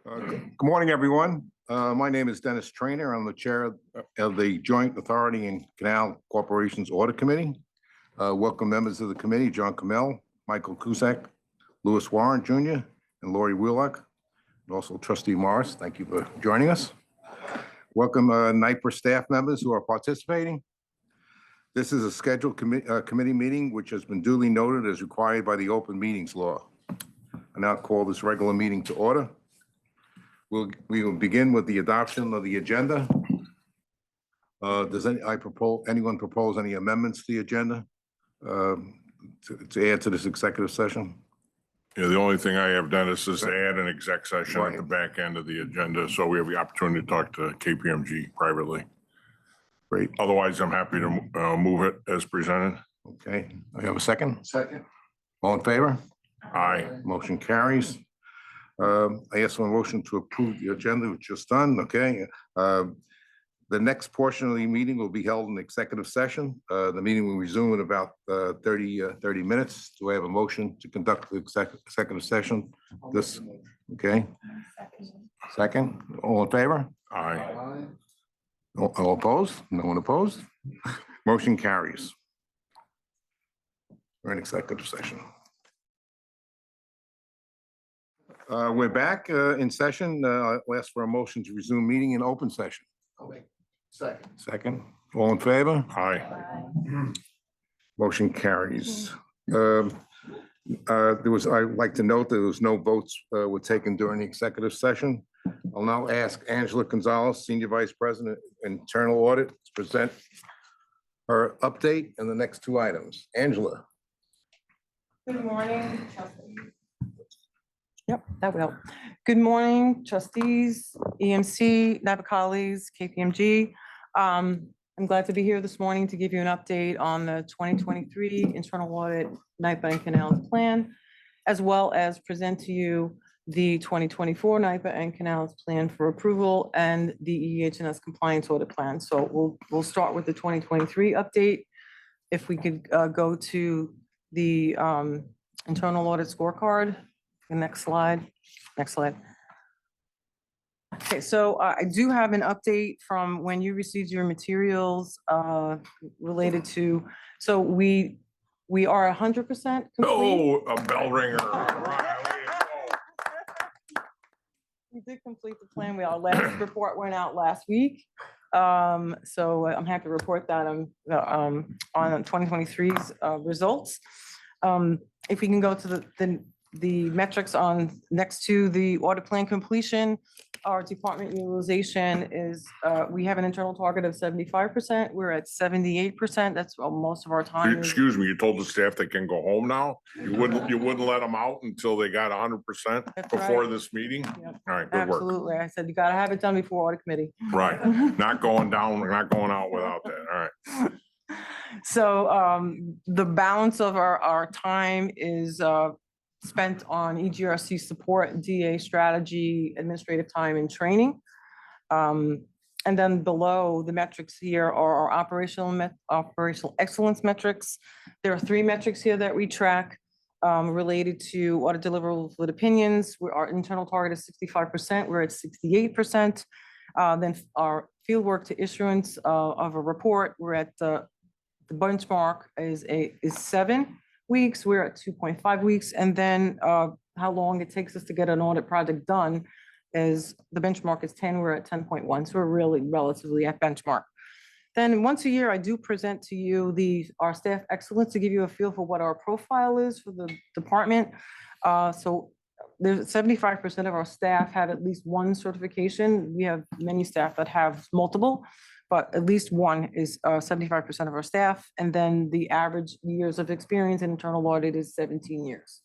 Good morning, everyone. My name is Dennis Trainor. I'm the chair of the Joint Authority and Canal Corporation's Audit Committee. Welcome members of the committee, John Koelmel, Michael Cusick, Lewis Warren Jr., and Laurie Wheelock, and also Trustee Morris. Thank you for joining us. Welcome NYPER staff members who are participating. This is a scheduled committee meeting which has been duly noted as required by the Open Meetings Law. I now call this regular meeting to order. We will begin with the adoption of the agenda. Does anyone propose any amendments to the agenda to add to this executive session? Yeah, the only thing I have, Dennis, is to add an exec session at the back end of the agenda, so we have the opportunity to talk to KPMG privately. Great. Otherwise, I'm happy to move it as presented. Okay, I have a second. Second. All in favor? Aye. Motion carries. I ask for a motion to approve the agenda, which is done. Okay. The next portion of the meeting will be held in executive session. The meeting will resume in about 30 minutes. Do I have a motion to conduct the executive session? This, okay. Second, all in favor? Aye. All opposed? No one opposed? Motion carries. We're in executive session. We're back in session. I'll ask for a motion to resume meeting in open session. Second. Second, all in favor? Aye. Motion carries. I'd like to note that there was no votes were taken during the executive session. I'll now ask Angela Gonzalez, Senior Vice President, Internal Audit, to present her update and the next two items. Angela. Good morning. Yep, that will help. Good morning, trustees, EMC, NYPER colleagues, KPMG. I'm glad to be here this morning to give you an update on the 2023 internal audit NYPER and Canals plan, as well as present to you the 2024 NYPER and Canals plan for approval and the EH&S compliance audit plan. So we'll start with the 2023 update. If we could go to the internal audit scorecard. The next slide. Next slide. Okay, so I do have an update from when you received your materials related to, so we are 100% complete. Oh, a bell ringer. We did complete the plan. Our last report went out last week. So I'm happy to report that on 2023's results. If we can go to the metrics on next to the audit plan completion, our department utilization is, we have an internal target of 75%. We're at 78%. That's most of our time. Excuse me, you told the staff they can go home now? You wouldn't let them out until they got 100% before this meeting? Yep. All right, good work. Absolutely. I said, you gotta have it done before audit committee. Right, not going down, we're not going out without that, all right. So the balance of our time is spent on EGRC support, DA strategy, administrative time, and training. And then below the metrics here are our operational excellence metrics. There are three metrics here that we track related to audit deliverables with opinions. Our internal target is 65%. We're at 68%. Then our fieldwork to issuance of a report, we're at the benchmark is 7 weeks. We're at 2.5 weeks. And then how long it takes us to get an audit project done is the benchmark is 10. We're at 10.1. So we're really relatively at benchmark. Then once a year, I do present to you our staff excellence to give you a feel for what our profile is for the department. So there's 75% of our staff have at least one certification. We have many staff that have multiple, but at least one is 75% of our staff. And then the average years of experience in internal audit is 17 years.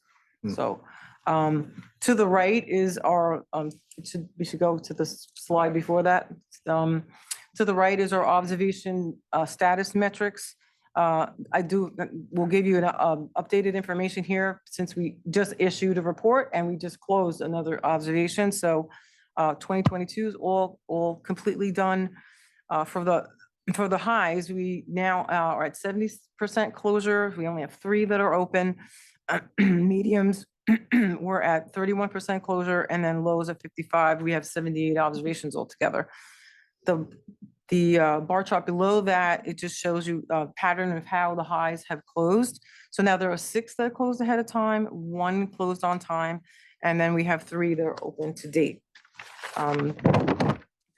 So to the right is our, we should go to the slide before that. To the right is our observation status metrics. We'll give you an updated information here since we just issued a report and we just closed another observation. So 2022 is all completely done. For the highs, we now are at 70% closure. We only have 3 that are open. Mediums, we're at 31% closure, and then lows at 55. We have 78 observations altogether. The bar chart below that, it just shows you a pattern of how the highs have closed. So now there are 6 that closed ahead of time, 1 closed on time, and then we have 3 that are open to date.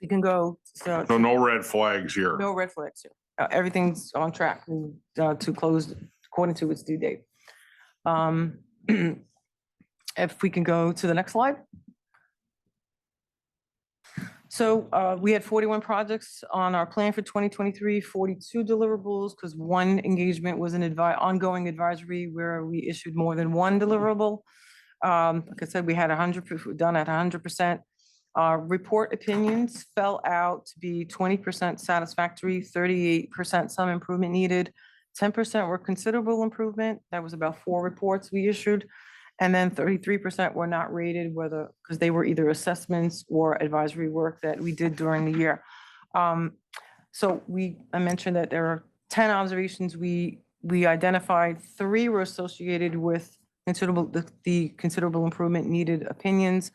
We can go, So no red flags here. no red flags here. Everything's on track to close according to its due date. If we can go to the next slide. So we had 41 projects on our plan for 2023, 42 deliverables, because 1 engagement was an ongoing advisory where we issued more than 1 deliverable. Like I said, we had 100% done at 100%. Report opinions fell out to be 20% satisfactory, 38% some improvement needed, 10% were considerable improvement. That was about 4 reports we issued. And then 33% were not rated, whether because they were either assessments or advisory work that we did during the year. So I mentioned that there are 10 observations we identified. 3 were associated with the considerable improvement needed opinions.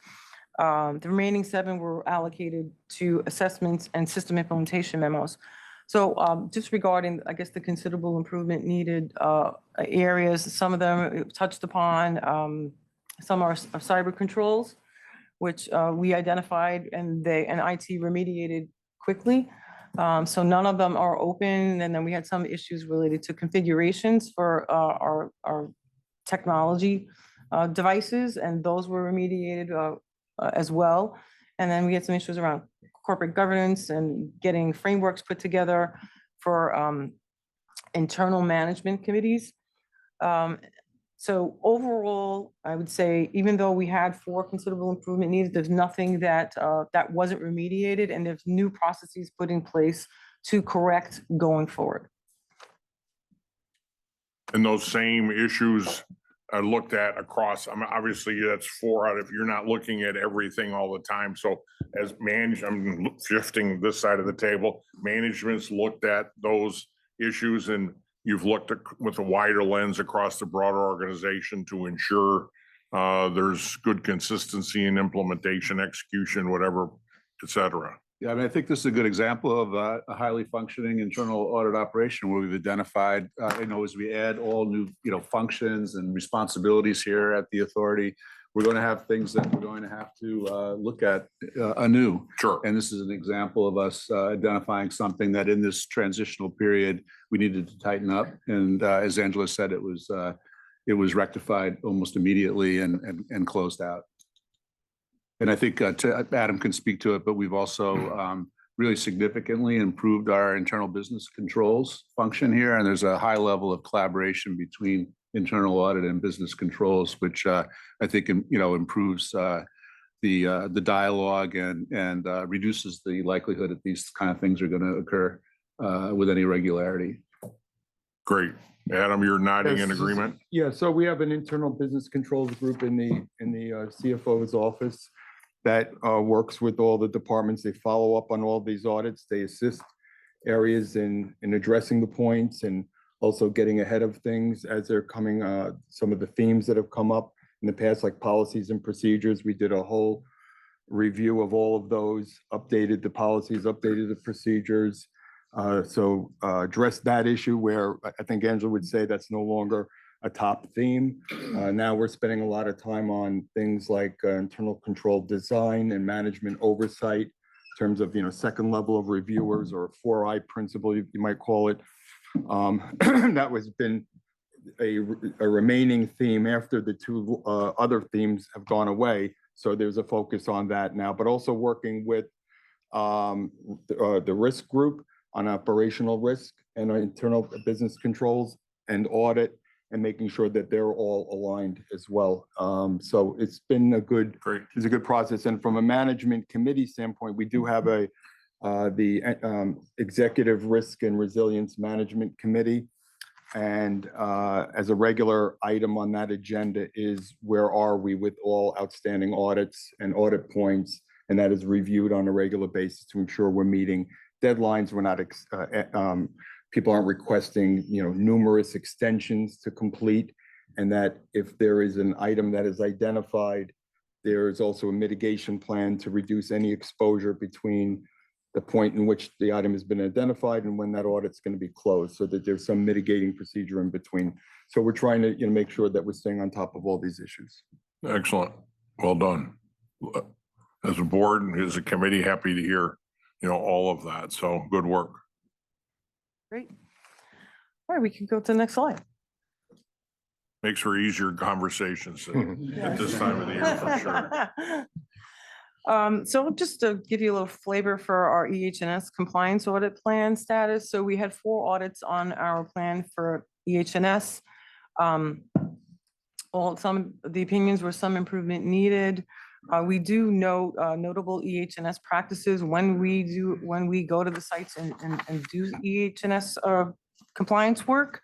The remaining 7 were allocated to assessments and system implementation memos. So just regarding, I guess, the considerable improvement needed areas, some of them touched upon, some are cyber controls, which we identified and IT remediated quickly. So none of them are open. And then we had some issues related to configurations for our technology devices, and those were remediated as well. And then we had some issues around corporate governance and getting frameworks put together for internal management committees. So overall, I would say, even though we had 4 considerable improvement needs, there's nothing that wasn't remediated, and there's new processes put in place to correct going forward. And those same issues are looked at across, I mean, obviously that's 4 out of, you're not looking at everything all the time. So as I'm shifting this side of the table, management's looked at those issues, and you've looked at with a wider lens across the broader organization to ensure there's good consistency in implementation, execution, whatever, et cetera. Yeah, I mean, I think this is a good example of a highly functioning internal audit operation where we've identified, as we add all new, functions and responsibilities here at the authority, we're going to have things that we're going to have to look at anew. Sure. And this is an example of us identifying something that in this transitional period we needed to tighten up. And as Angela said, it was rectified almost immediately and closed out. And I think Adam can speak to it, but we've also really significantly improved our internal business controls function here. And there's a high level of collaboration between internal audit and business controls, which I think, improves the dialogue and reduces the likelihood that these kind of things are going to occur with any regularity. Great. Adam, you're nodding in agreement? Yeah, so we have an internal business controls group in the CFO's office that works with all the departments. They follow up on all these audits. They assist areas in addressing the points and also getting ahead of things as they're coming, some of the themes that have come up in the past, like policies and procedures. We did a whole review of all of those, updated the policies, updated the procedures. So address that issue where I think Angela would say that's no longer a top theme. Now we're spending a lot of time on things like internal control design and management oversight in terms of, second level of reviewers, or 4I principle, you might call it. That was been a remaining theme after the 2 other themes have gone away. So there's a focus on that now, but also working with the risk group on operational risk and internal business controls and audit, and making sure that they're all aligned as well. So it's been a good process. And from a management committee standpoint, we do have the Executive Risk and Resilience Management Committee. And as a regular item on that agenda is, where are we with all outstanding audits and audit points? And that is reviewed on a regular basis to ensure we're meeting deadlines. We're not, people aren't requesting, numerous extensions to complete. And that if there is an item that is identified, there is also a mitigation plan to reduce any exposure between the point in which the item has been identified and when that audit's going to be closed, so that there's some mitigating procedure in between. So we're trying to, make sure that we're staying on top of all these issues. Excellent. Well done. As a board and as a committee, happy to hear, all of that. So good work. Great. All right, we can go to the next slide. Makes for easier conversations at this time of the year for sure. So just to give you a little flavor for our EH&S compliance audit plan status. So we had 4 audits on our plan for EH&S. The opinions were some improvement needed. We do note notable EH&S practices when we go to the sites and do EH&S compliance work.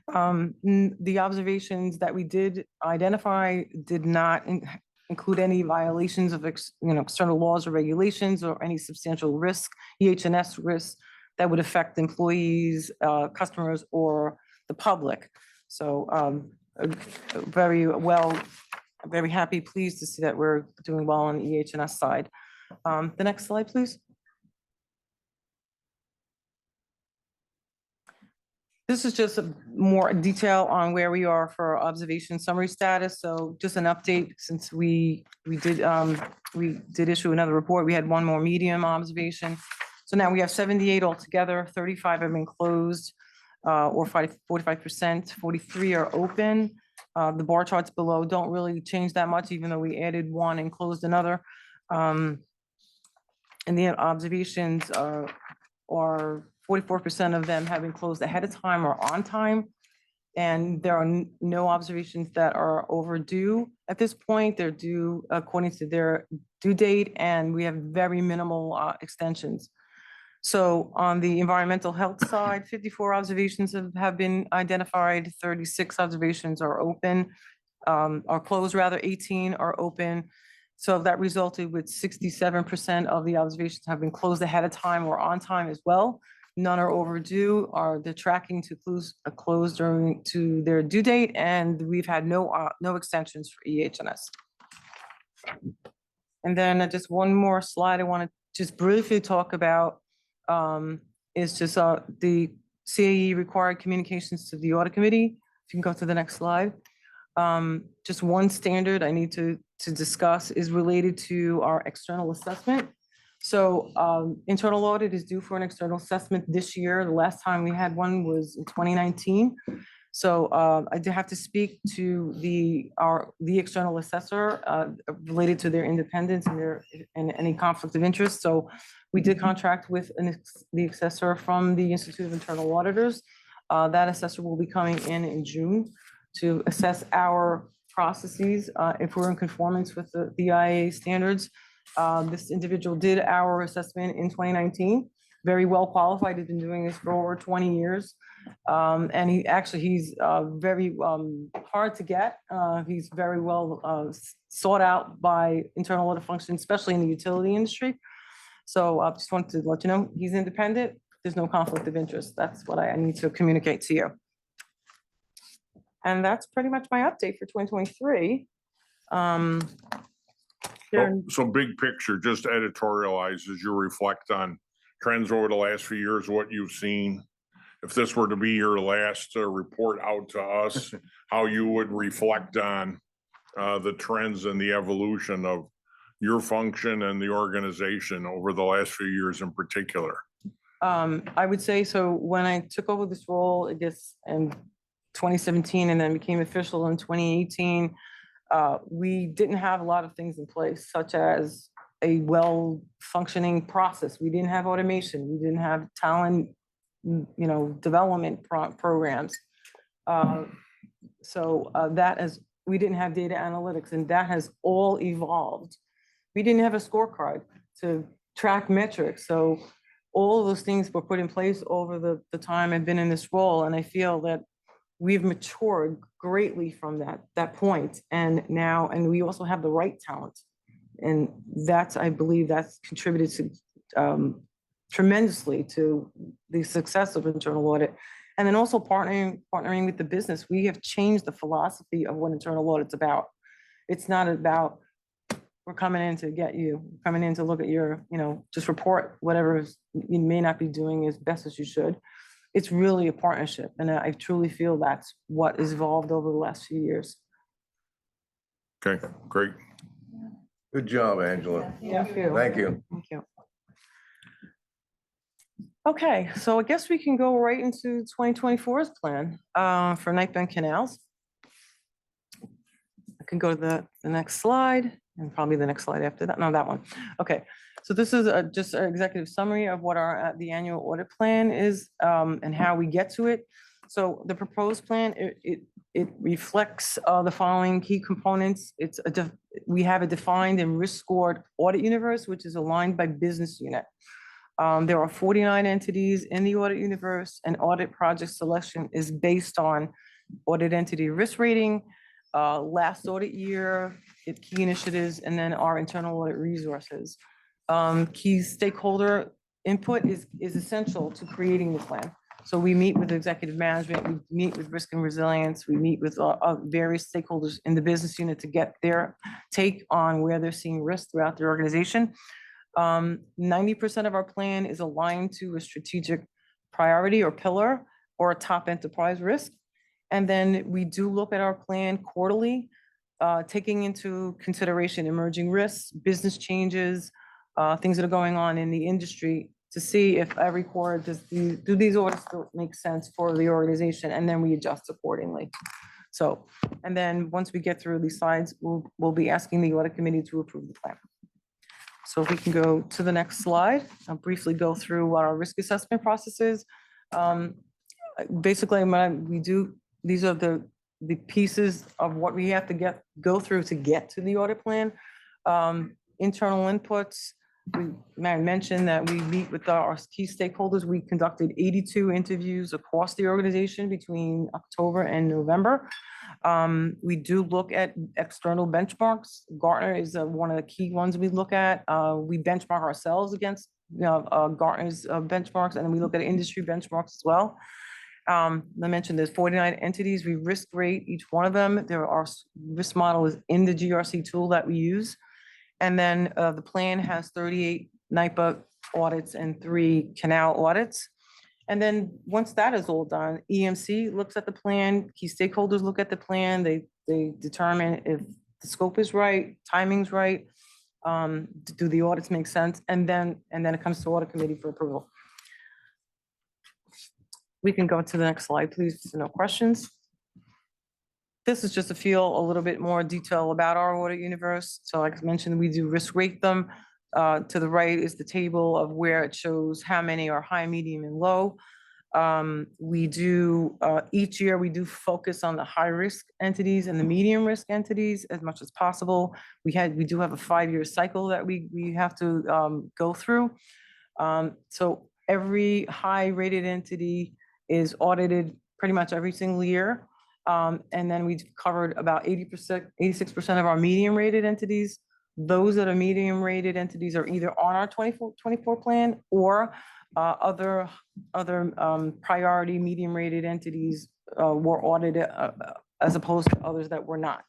The observations that we did identify did not include any violations of external laws or regulations or any substantial risk, EH&S risks that would affect employees, customers, or the public. So very happy, pleased to see that we're doing well on the EH&S side. The next slide, please. This is just more detail on where we are for our observation summary status. So just an update, since we did issue another report. We had 1 more medium observation. So now we have 78 altogether, 35 have been closed, or 45%, 43 are open. The bar charts below don't really change that much, even though we added 1 and closed another. And the observations are 44% of them have been closed ahead of time or on time. And there are no observations that are overdue at this point. They're due according to their due date, and we have very minimal extensions. So on the environmental health side, 54 observations have been identified, 36 observations are open, are closed rather, 18 are open. So that resulted with 67% of the observations have been closed ahead of time or on time as well. None are overdue, they're tracking to close during to their due date, and we've had no extensions for EH&S. And then just one more slide I want to just briefly talk about is just the CAE required communications to the audit committee. If you can go to the next slide. Just one standard I need to discuss is related to our external assessment. So internal audit is due for an external assessment this year. The last time we had one was in 2019. So I do have to speak to the external assessor related to their independence and any conflict of interest. So we did contract with the assessor from the Institute of Internal Auditors. That assessor will be coming in June to assess our processes if we're in conformance with the IA standards. This individual did our assessment in 2019, very well qualified. He's been doing this for over 20 years. And he's very hard to get. He's very well sought out by internal audit functions, especially in the utility industry. So I just wanted to let you know, he's independent. There's no conflict of interest. That's what I need to communicate to you. And that's pretty much my update for 2023. So big picture, just editorialize as you reflect on trends over the last few years, what you've seen. If this were to be your last report out to us, how you would reflect on the trends and the evolution of your function and the organization over the last few years in particular. I would say, so when I took over this role, I guess in 2017 and then became official in 2018, we didn't have a lot of things in place, such as a well-functioning process. We didn't have automation. We didn't have talent, development programs. We didn't have data analytics, and that has all evolved. We didn't have a scorecard to track metrics. So all of those things were put in place over the time I've been in this role. And I feel that we've matured greatly from that point. And we also have the right talent. And I believe that's contributed to tremendously to the success of internal audit. And then also partnering with the business. We have changed the philosophy of what internal audit's about. It's not about, we're coming in to get you, coming in to look at your, just report whatever you may not be doing as best as you should. It's really a partnership. And I truly feel that's what has evolved over the last few years. Okay, great. Good job, Angela. Thank you. Thank you. Thank you. Okay, so I guess we can go right into 2024's plan for Night Bend Canals. I can go to the next slide and probably the next slide after that. No, that one. Okay, so this is just an executive summary of what the annual audit plan is and how we get to it. So the proposed plan, it reflects the following key components. We have a defined and risk scored audit universe, which is aligned by business unit. There are 49 entities in the audit universe, and audit project selection is based on audit entity risk rating, last audit year, key initiatives, and then our internal audit resources. Key stakeholder input is essential to creating the plan. So we meet with executive management, we meet with risk and resilience, we meet with various stakeholders in the business unit to get their take on where they're seeing risk throughout their organization. 90% of our plan is aligned to a strategic priority or pillar or a top enterprise risk. And then we do look at our plan quarterly, taking into consideration emerging risks, business changes, things that are going on in the industry to see if every quarter, do these audits make sense for the organization? And then we adjust accordingly. So, and then once we get through these slides, we'll be asking the audit committee to approve the plan. So if we can go to the next slide, I'll briefly go through what our risk assessment process is. Basically, these are the pieces of what we have to go through to get to the audit plan. Internal inputs, I mentioned that we meet with our key stakeholders. We conducted 82 interviews across the organization between October and November. We do look at external benchmarks. Gartner is one of the key ones we look at. We benchmark ourselves against Gartner's benchmarks, and then we look at industry benchmarks as well. I mentioned there's 49 entities. We risk rate each one of them. Our risk model is in the GRC tool that we use. And then the plan has 38 NYPA audits and 3 canal audits. And then once that is all done, EMC looks at the plan, key stakeholders look at the plan, they determine if the scope is right, timing's right, do the audits make sense, and then it comes to audit committee for approval. We can go to the next slide, please, so no questions. This is just to feel a little bit more detail about our audit universe. So like I mentioned, we do risk rate them. To the right is the table of where it shows how many are high, medium, and low. We do, each year we do focus on the high risk entities and the medium risk entities as much as possible. We do have a 5-year cycle that we have to go through. So every high rated entity is audited pretty much every single year. And then we've covered about 86% of our medium rated entities. Those that are medium rated entities are either on our 24 plan or other priority medium rated entities were audited as opposed to others that were not.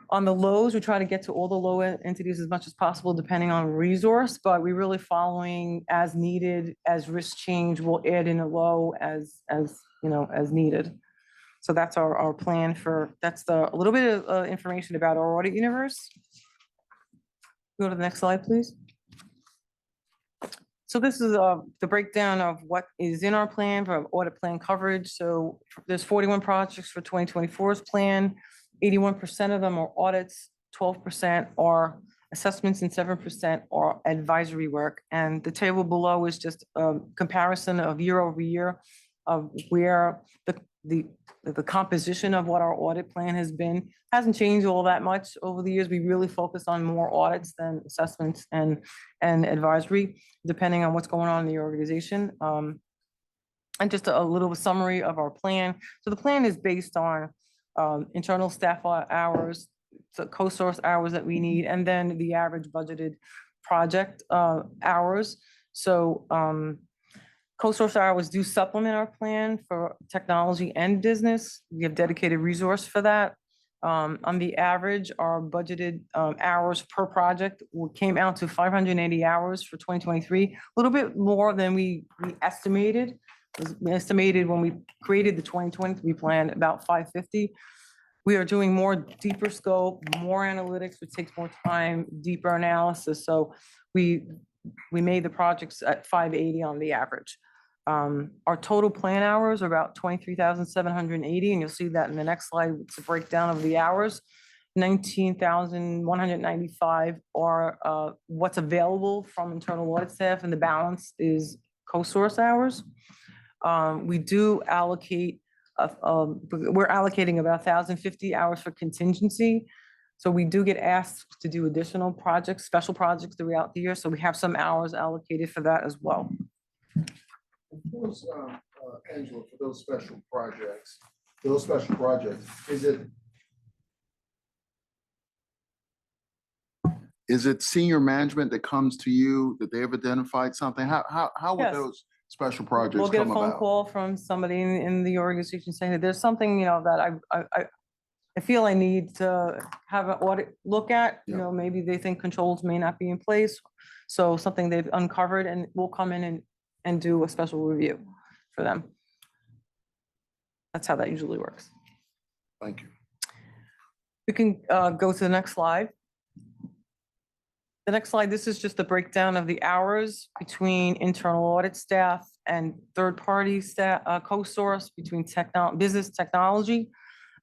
On the lows, we try to get to all the low entities as much as possible, depending on resource, but we're really following as needed. As risk change, we'll add in a low as needed. So that's our plan that's a little bit of information about our audit universe. Go to the next slide, please. So this is the breakdown of what is in our plan for audit plan coverage. So there's 41 projects for 2024's plan. 81% of them are audits, 12% are assessments, and 7% are advisory work. And the table below is just a comparison of year over year of where the composition of what our audit plan has been. Hasn't changed all that much over the years. We really focus on more audits than assessments and advisory, depending on what's going on in the organization. And just a little summary of our plan. So the plan is based on internal staff hours, so co-source hours that we need, and then the average budgeted project hours. So Co-source hours do supplement our plan for technology and business. We have dedicated resource for that. On the average, our budgeted hours per project came out to 580 hours for 2023, a little bit more than we estimated. We estimated when we created the 2023 plan about 550. We are doing more deeper scope, more analytics, which takes more time, deeper analysis. So we made the projects at 580 on the average. Our total plan hours are about 23,780, and you'll see that in the next slide. It's a breakdown of the hours. 19,195 are what's available from internal audit staff, and the balance is co-source hours. We do allocate, we're allocating about 1,050 hours for contingency. So we do get asked to do additional projects, special projects throughout the year. So we have some hours allocated for that as well. Those, Angela, for those special projects, is it senior management that comes to you, that they have identified something? How would Yes. those special projects We'll get a come phone about? call from somebody in the organization saying that there's something, that I feel I need to have an audit look at, Yeah. maybe they think controls may not be in place. So something they've uncovered, and we'll come in and do a special review for them. That's how that usually works. Thank you. We can go to the next slide. The next slide, this is just the breakdown of the hours between internal audit staff and third-party staff, co-source between business technology.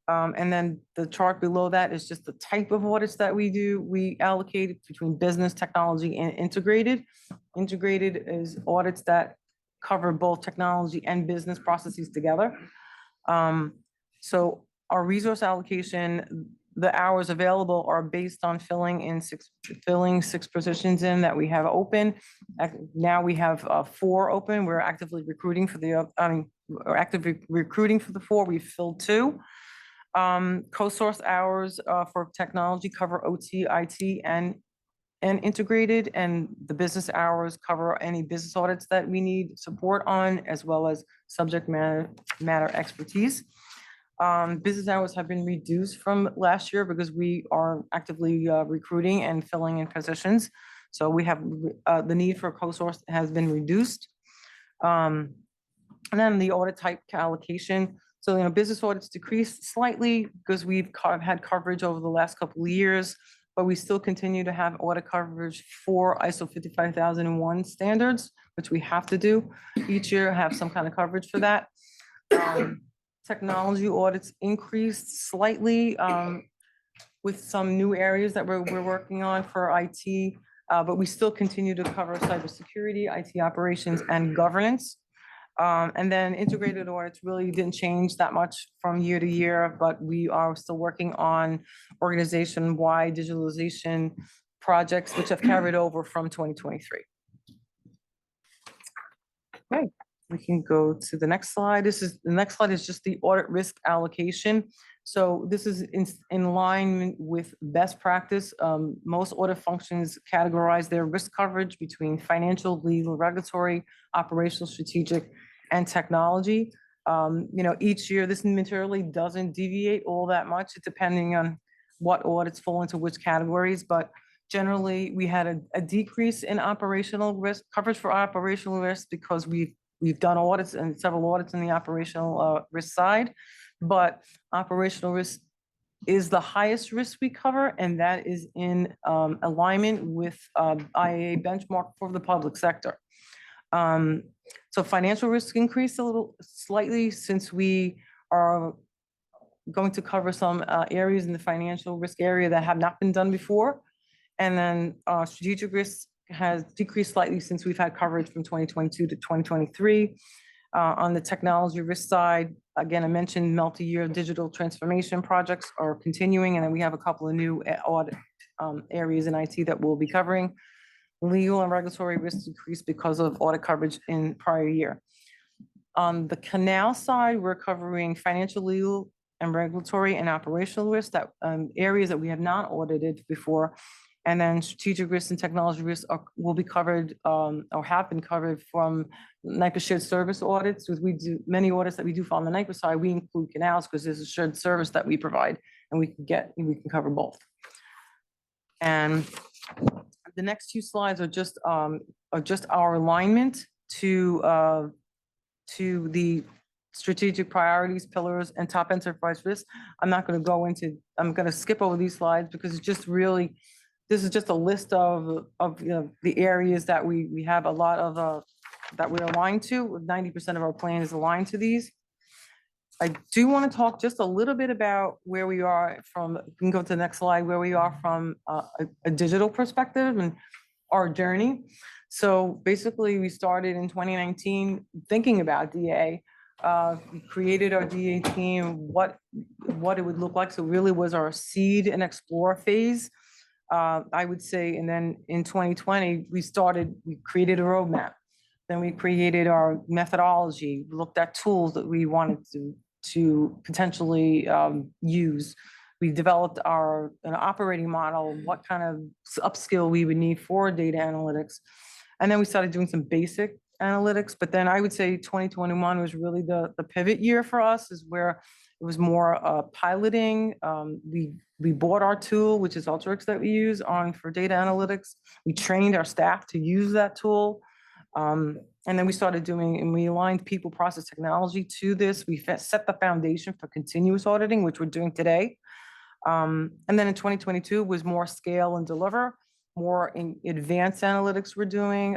And then the chart below that is just the type of audits that we do. We allocate it between business, technology, and integrated. Integrated is audits that cover both technology and business processes together. So our resource allocation, the hours available are based on filling six positions in that we have open. Now we have 4 open. We're actively recruiting for we're actively recruiting for the 4. We've filled 2. Co-source hours for technology cover OT, IT, and integrated, and the business hours cover any business audits that we need support on, as well as subject matter expertise. Business hours have been reduced from last year because we are actively recruiting and filling in positions. So we have the need for co-source has been reduced. And then the audit type allocation. So, business audits decreased slightly because we've had coverage over the last couple of years, but we still continue to have audit coverage for ISO 55001 standards, which we have to do each year, have some kind of coverage for that. Technology audits increased slightly with some new areas that we're working on for IT, but we still continue to cover cybersecurity, IT operations, and governance. And then integrated audits really didn't change that much from year to year, but we are still working on organization-wide digitalization projects, which have carried over from 2023. Okay, we can go to the next slide. The next slide is just the audit risk allocation. So this is in line with best practice. Most audit functions categorize their risk coverage between financial, legal, regulatory, operational, strategic, and technology. Each year, this materially doesn't deviate all that much, depending on what audits fall into which categories. But generally, we had a decrease in operational risk coverage for operational risk because we've done audits and several audits in the operational risk side. But operational risk is the highest risk we cover, and that is in alignment with IAA benchmark for the public sector. So financial risk increased a little slightly since we are going to cover some areas in the financial risk area that have not been done before. And then strategic risk has decreased slightly since we've had coverage from 2022 to 2023. On the technology risk side, again, I mentioned multi-year digital transformation projects are continuing, and then we have a couple of new audit areas in IT that we'll be covering. Legal and regulatory risk decreased because of audit coverage in prior year. On the canal side, we're covering financial, legal, and regulatory and operational risk, that areas that we have not audited before. And then strategic risks and technology risks will be covered or have been covered from NIPA shared service audits. Because we do many audits that we do on the NIPA side, we include canals because there's a shared service that we provide and we can cover both. And the next two slides are just our alignment to the strategic priorities, pillars, and top enterprise risks. I'm going to skip over these slides because it's just really, this is just a list of the areas that we have a lot of, that we're aligned to. 90% of our plan is aligned to these. I do want to talk just a little bit about where we are from, you can go to the next slide, where we are from a digital perspective and our journey. So basically we started in 2019 thinking about DA. We created our DA team, what it would look like. So really was our seed and explore phase, I would say. And then in 2020, we created a roadmap. Then we created our methodology, looked at tools that we wanted to potentially use. We developed an operating model, what kind of upskill we would need for data analytics. And then we started doing some basic analytics. But then I would say 2021 was really the pivot year for us, is where it was more piloting. We bought our tool, which is Alteryx, that we use for data analytics. We trained our staff to use that tool. And then we started and we aligned people, process, technology to this. We set the foundation for continuous auditing, which we're doing today. And then in 2022 was more scale and deliver, more in advanced analytics we're doing.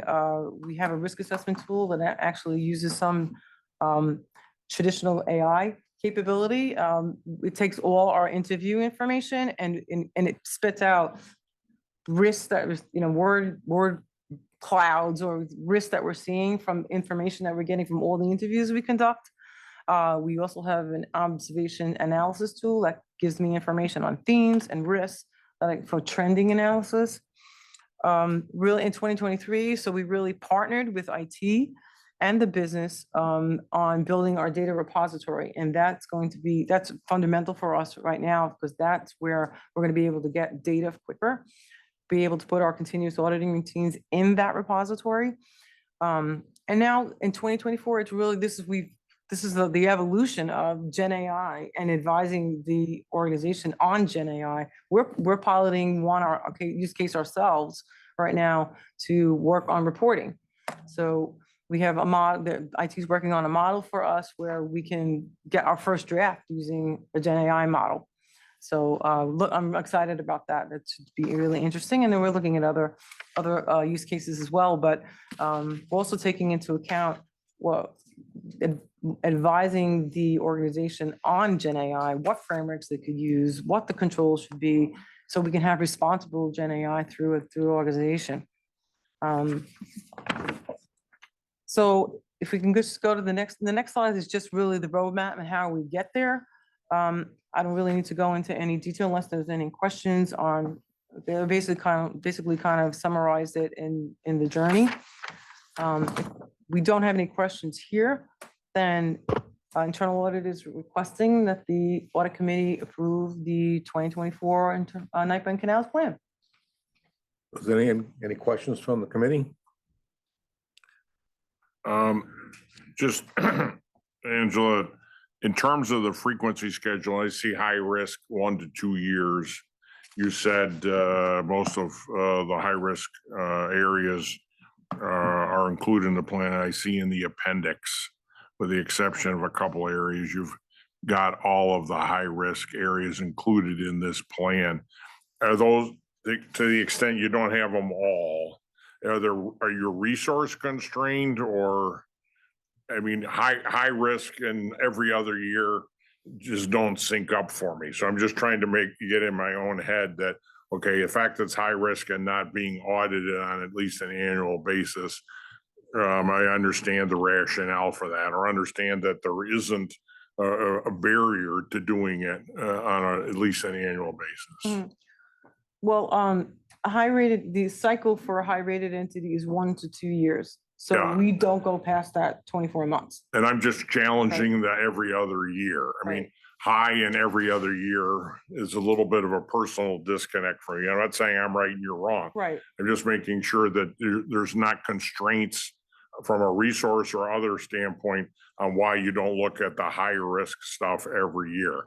We have a risk assessment tool that actually uses some traditional AI capability. It takes all our interview information and it spits out risks that was, word clouds or risks that we're seeing from information that we're getting from all the interviews we conduct. We also have an observation analysis tool that gives me information on themes and risks for trending analysis. Really in 2023, so we really partnered with IT and the business on building our data repository. And that's fundamental for us right now, because that's where we're going to be able to get data quicker, be able to put our continuous auditing routines in that repository. And now in 2024, it's really, this is the evolution of Gen AI and advising the organization on Gen AI. We're piloting our use case ourselves right now to work on reporting. So we have a model, the IT is working on a model for us where we can get our first draft using a Gen AI model. So look, I'm excited about that. That should be really interesting. And then we're looking at other use cases as well, but we're also taking into account advising the organization on Gen AI, what frameworks they could use, what the controls should be, so we can have responsible Gen AI through organization. So if we can just go to the next slide is just really the roadmap and how we get there. I don't really need to go into any detail unless there's any questions on. They basically kind of summarized it in the journey. If we don't have any questions here, then internal audit is requesting that the audit committee approve the 2024 NIPA and canals plan. Is there any questions from the committee? Just Angela, in terms of the frequency schedule, I see high risk 1 to 2 years. You said most of the high risk areas are included in the plan. I see in the appendix, with the exception of a couple areas, you've got all of the high risk areas included in this plan. Are those, to the extent you don't have them all, are you resource constrained, or, I mean, high risk and every other year just don't sync up for me. So I'm just trying to get in my own head that, okay, the fact that it's high risk and not being audited on at least an annual basis, I understand the rationale for that, or understand that there isn't a barrier to doing it on at least an annual basis. Mm-hmm. Well, the cycle for a high rated entity is 1 to 2 years. So Yeah. we don't go past that 24 months. And I'm just challenging that every other year. I mean, high and every other year is a little bit of a personal disconnect for me. I'm not saying I'm right and you're wrong. Right. I'm just making sure that there's not constraints from a resource or other standpoint on why you don't look at the higher risk stuff every year.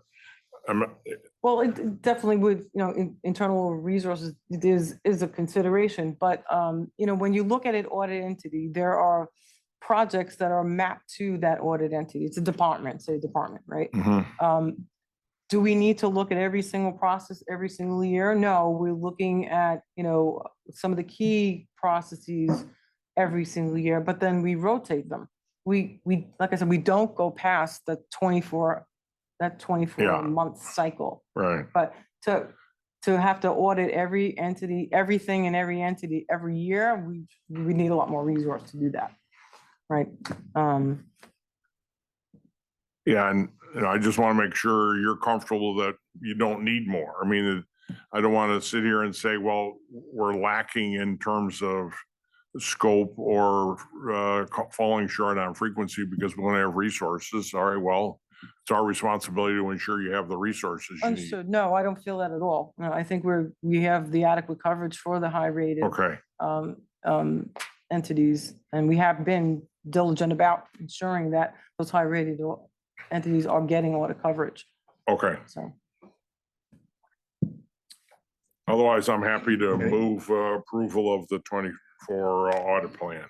Well, it definitely would, internal resources is a consideration, but, when you look at an audit entity, there are projects that are mapped to that audit entity. It's a department, say department, right? Do we need to look at every single process every single year? No, we're looking at, some of the key processes every single year, but then we rotate them. We, like I said, we don't go past the 24 month cycle. Right. But to have to audit every entity, everything in every entity every year, we need a lot more resource to do that. Right. Yeah, and I just want to make sure you're comfortable that you don't need more. I mean, I don't want to sit here and say, well, we're lacking in terms of scope or falling short on frequency because we don't have resources. All right, well, it's our responsibility to ensure you have the resources you need. Understood. No, I don't feel that at all. No, I think we have the adequate coverage for the high rated Okay, entities, and we have been diligent about ensuring that those high rated entities are getting audit coverage. okay. So, Otherwise, I'm happy to move approval of the 24 audit plan.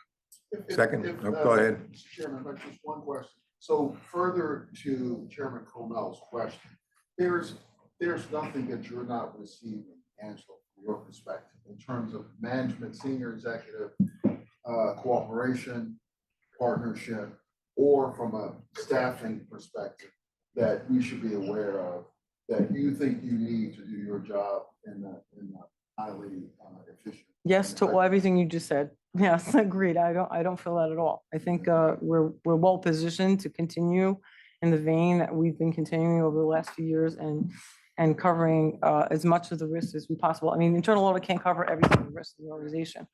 Second. Go ahead. Mr. Chairman, but just one question. So further to Chairman Koelmel's question, there's nothing that you're not receiving, Angela, from your perspective, in terms of management, senior executive, cooperation, partnership, or from a staffing perspective that we should be aware of, that you think you need to do your job in a highly efficient. yes, to everything you just said. Yes, agreed. I don't feel that at all. I think we're well positioned to continue in the vein that we've been continuing over the last few years and covering as much of the risk as we possible. I mean, internal audit can't cover every single risk of the organization,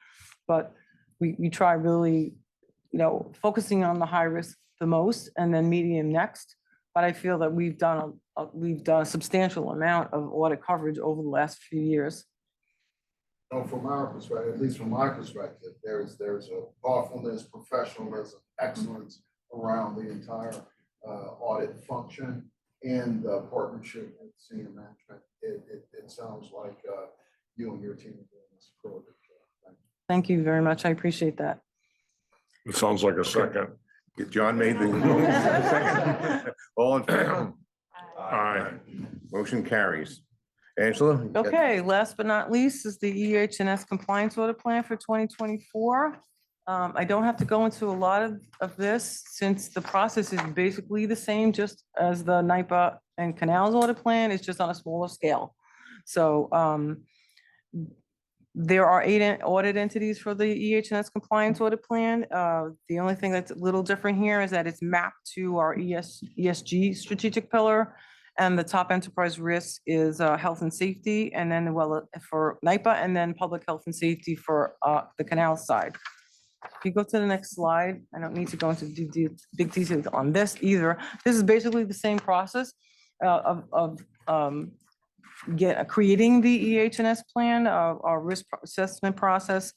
but we try really, focusing on the high risk the most and then medium next. But I feel that we've done a substantial amount of audit coverage over the last few years. From our perspective, at least from my perspective, there's a thoughtfulness, professionalism, excellence around the entire audit function and the partnership with senior management. It sounds like you and your team are doing this program. Thank you very much. I appreciate that. It sounds like a second. John made the motion. Second. All in favor? Aye. Motion carries. Angela? Okay, last but not least is the EH&S compliance audit plan for 2024. I don't have to go into a lot of this since the process is basically the same just as the NIPA and canals audit plan. It's just on a smaller scale. So there are 8 audit entities for the EH&S compliance audit plan. The only thing that's a little different here is that it's mapped to our ESG strategic pillar. And the top enterprise risk is health and safety, and then for NIPA, and then public health and safety for the canal side. If you go to the next slide, I don't need to go into big details on this either. This is basically the same process of creating the EH&S plan, our risk assessment process.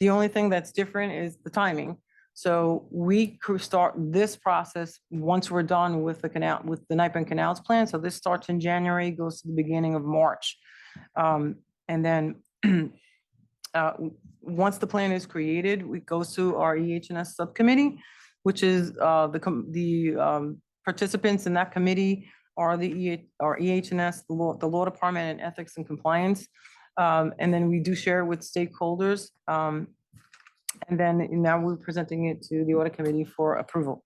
The only thing that's different is the timing. So we could start this process once we're done with the NIPA and canals plan. So this starts in January, goes to the beginning of March. And then once the plan is created, it goes to our EH&S subcommittee, which is the participants in that committee are our EH&S, the law department, and ethics and compliance. And then we do share it with stakeholders. And then now we're presenting it to the audit committee for approval.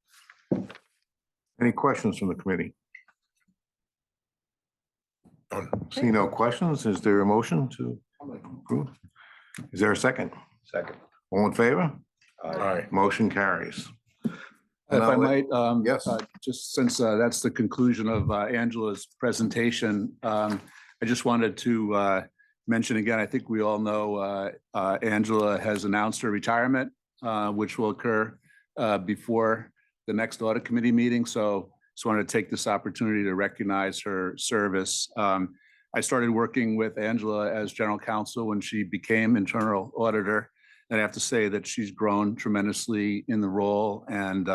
Any questions from the committee? See no questions. Is there a motion to approve? Is there a second? Second. All in favor? Aye. Motion carries. If I might, Yes. just since that's the conclusion of Angela's presentation, I just wanted to mention again, I think we all know Angela has announced her retirement, which will occur before the next audit committee meeting. So Just wanted to take this opportunity to recognize her service. I started working with Angela as general counsel when she became internal auditor. And I have to say that she's grown tremendously in the role, and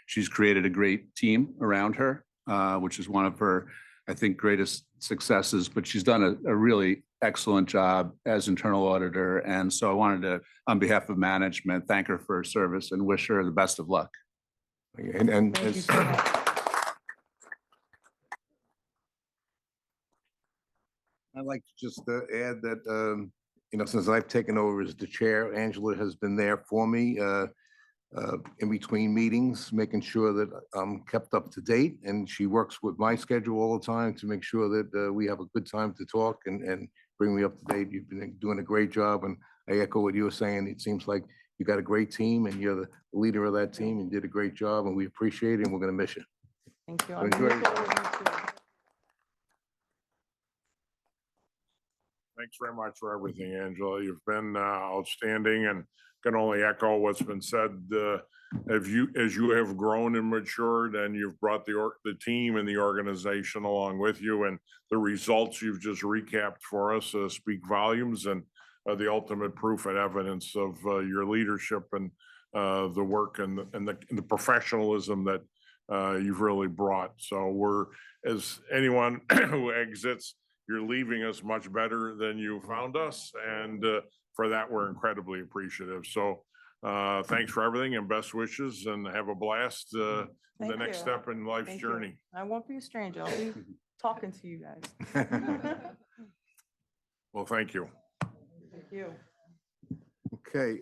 she's created a great team around her, which is one of her, I think, greatest successes. But she's done a really excellent job as internal auditor. And so I wanted to, on behalf of management, thank her for her service and wish her the best of luck. And Thank you as, so much. I'd like to just add that, since I've taken over as the chair, Angela has been there for me in between meetings, making sure that I'm kept up to date. And she works with my schedule all the time to make sure that we have a good time to talk and bring me up to date. You've been doing a great job. And I echo what you were saying. It seems like you got a great team and you're the leader of that team and did a great job. And we appreciate it and we're going to miss you. Thank you. Enjoy I'm looking forward to it. Thanks very much for everything, Angela. You've been outstanding and can only echo what's been said. As you have grown and matured and you've brought the team and the organization along with you, and the results you've just recapped for us speak volumes and the ultimate proof and evidence of your leadership and the work and the professionalism that you've really brought. So as anyone who exits, you're leaving us much better than you found us. And for that, we're incredibly appreciative. So thanks for everything and best wishes, and have a blast the Thank next you. step in life's Thank you. journey. I won't be a stranger. I'll be talking to you guys. Well, thank you. Thank you. Okay,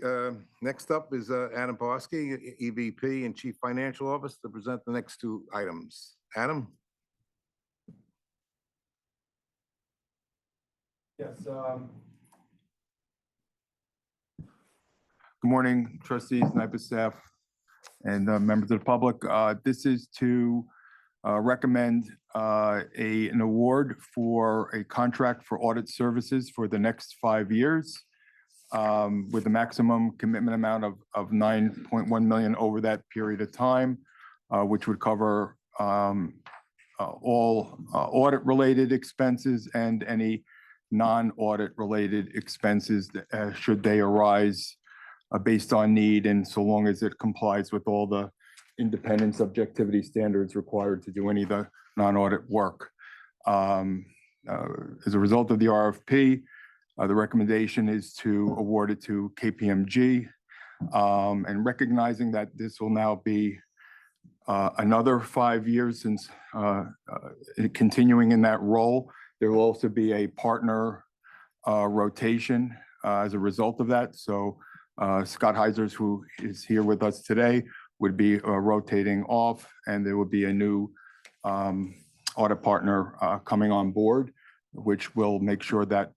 next up is Adam Barsky, EVP and Chief Financial Officer, to present the next two items. Adam? Yes. Good morning, trustees, NIPA staff, and members of the public. This is to recommend an award for a contract for audit services for the next 5 years with a maximum commitment amount of 9.1 million over that period of time, which would cover all audit-related expenses and any non-audit related expenses should they arise based on need, and so long as it complies with all the independence objectivity standards required to do any of the non-audit work. As a result of the RFP, the recommendation is to award it to KPMG, and recognizing that this will now be another 5 years since continuing in that role. There will also be a partner rotation as a result of that. So Scott Heisers, who is here with us today, would be rotating off, and there will be a new audit partner coming on board, which will make sure that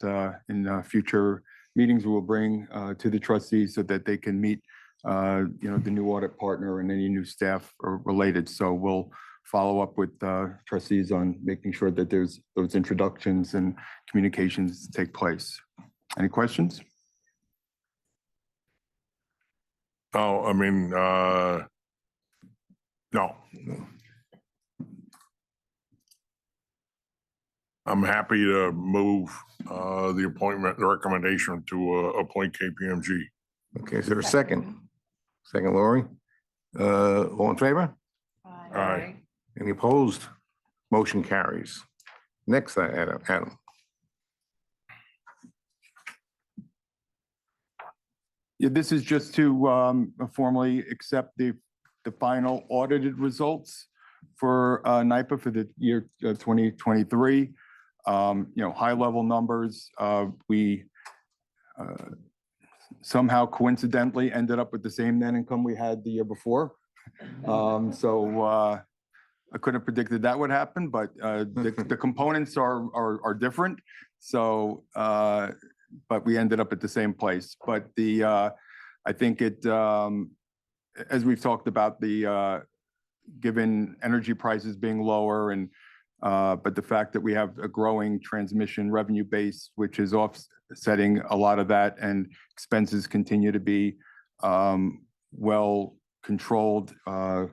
in future meetings we will bring to the trustees so that they can meet the new audit partner and any new staff related. So we'll follow up with trustees on making sure that there's those introductions and communications take place. Any questions? Oh, I mean, no. I'm happy to move the appointment, the recommendation to appoint KPMG. Okay, is there a second? Second, Laurie. All in favor? Aye. Any opposed? Motion carries. Next, Adam. Yeah, this is just to formally accept the final audited results for NIPA for the year 2023. High level numbers. We somehow coincidentally ended up with the same net income we had the year before. So I couldn't have predicted that would happen, but the components are different. So, but we ended up at the same place. But I think it, as we've talked about, given energy prices being lower and but the fact that we have a growing transmission revenue base, which is offsetting a lot of that, and expenses continue to be well controlled,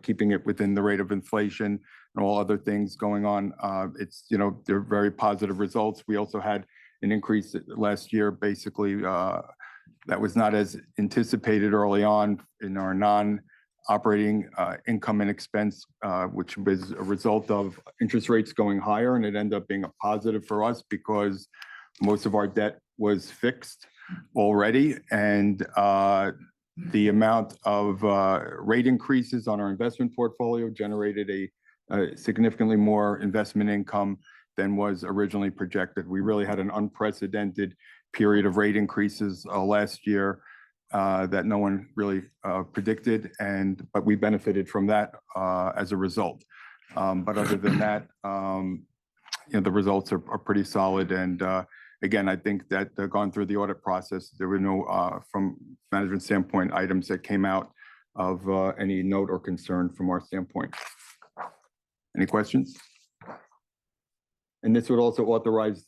keeping it within the rate of inflation, and all other things going on. It's, you know, they're very positive results. We also had an increase last year, basically, that was not as anticipated early on in our non-operating income and expense, which was a result of interest rates going higher, and it ended up being a positive for us because most of our debt was fixed already, and the amount of rate increases on our investment portfolio generated a significantly more investment income than was originally projected. We really had an unprecedented period of rate increases last year that no one really predicted, but we benefited from that as a result. But other than that, you know, the results are pretty solid. And again, I think that gone through the audit process, there were no, from management standpoint, items that came out of any note or concern from our standpoint. Any questions? And this would also authorize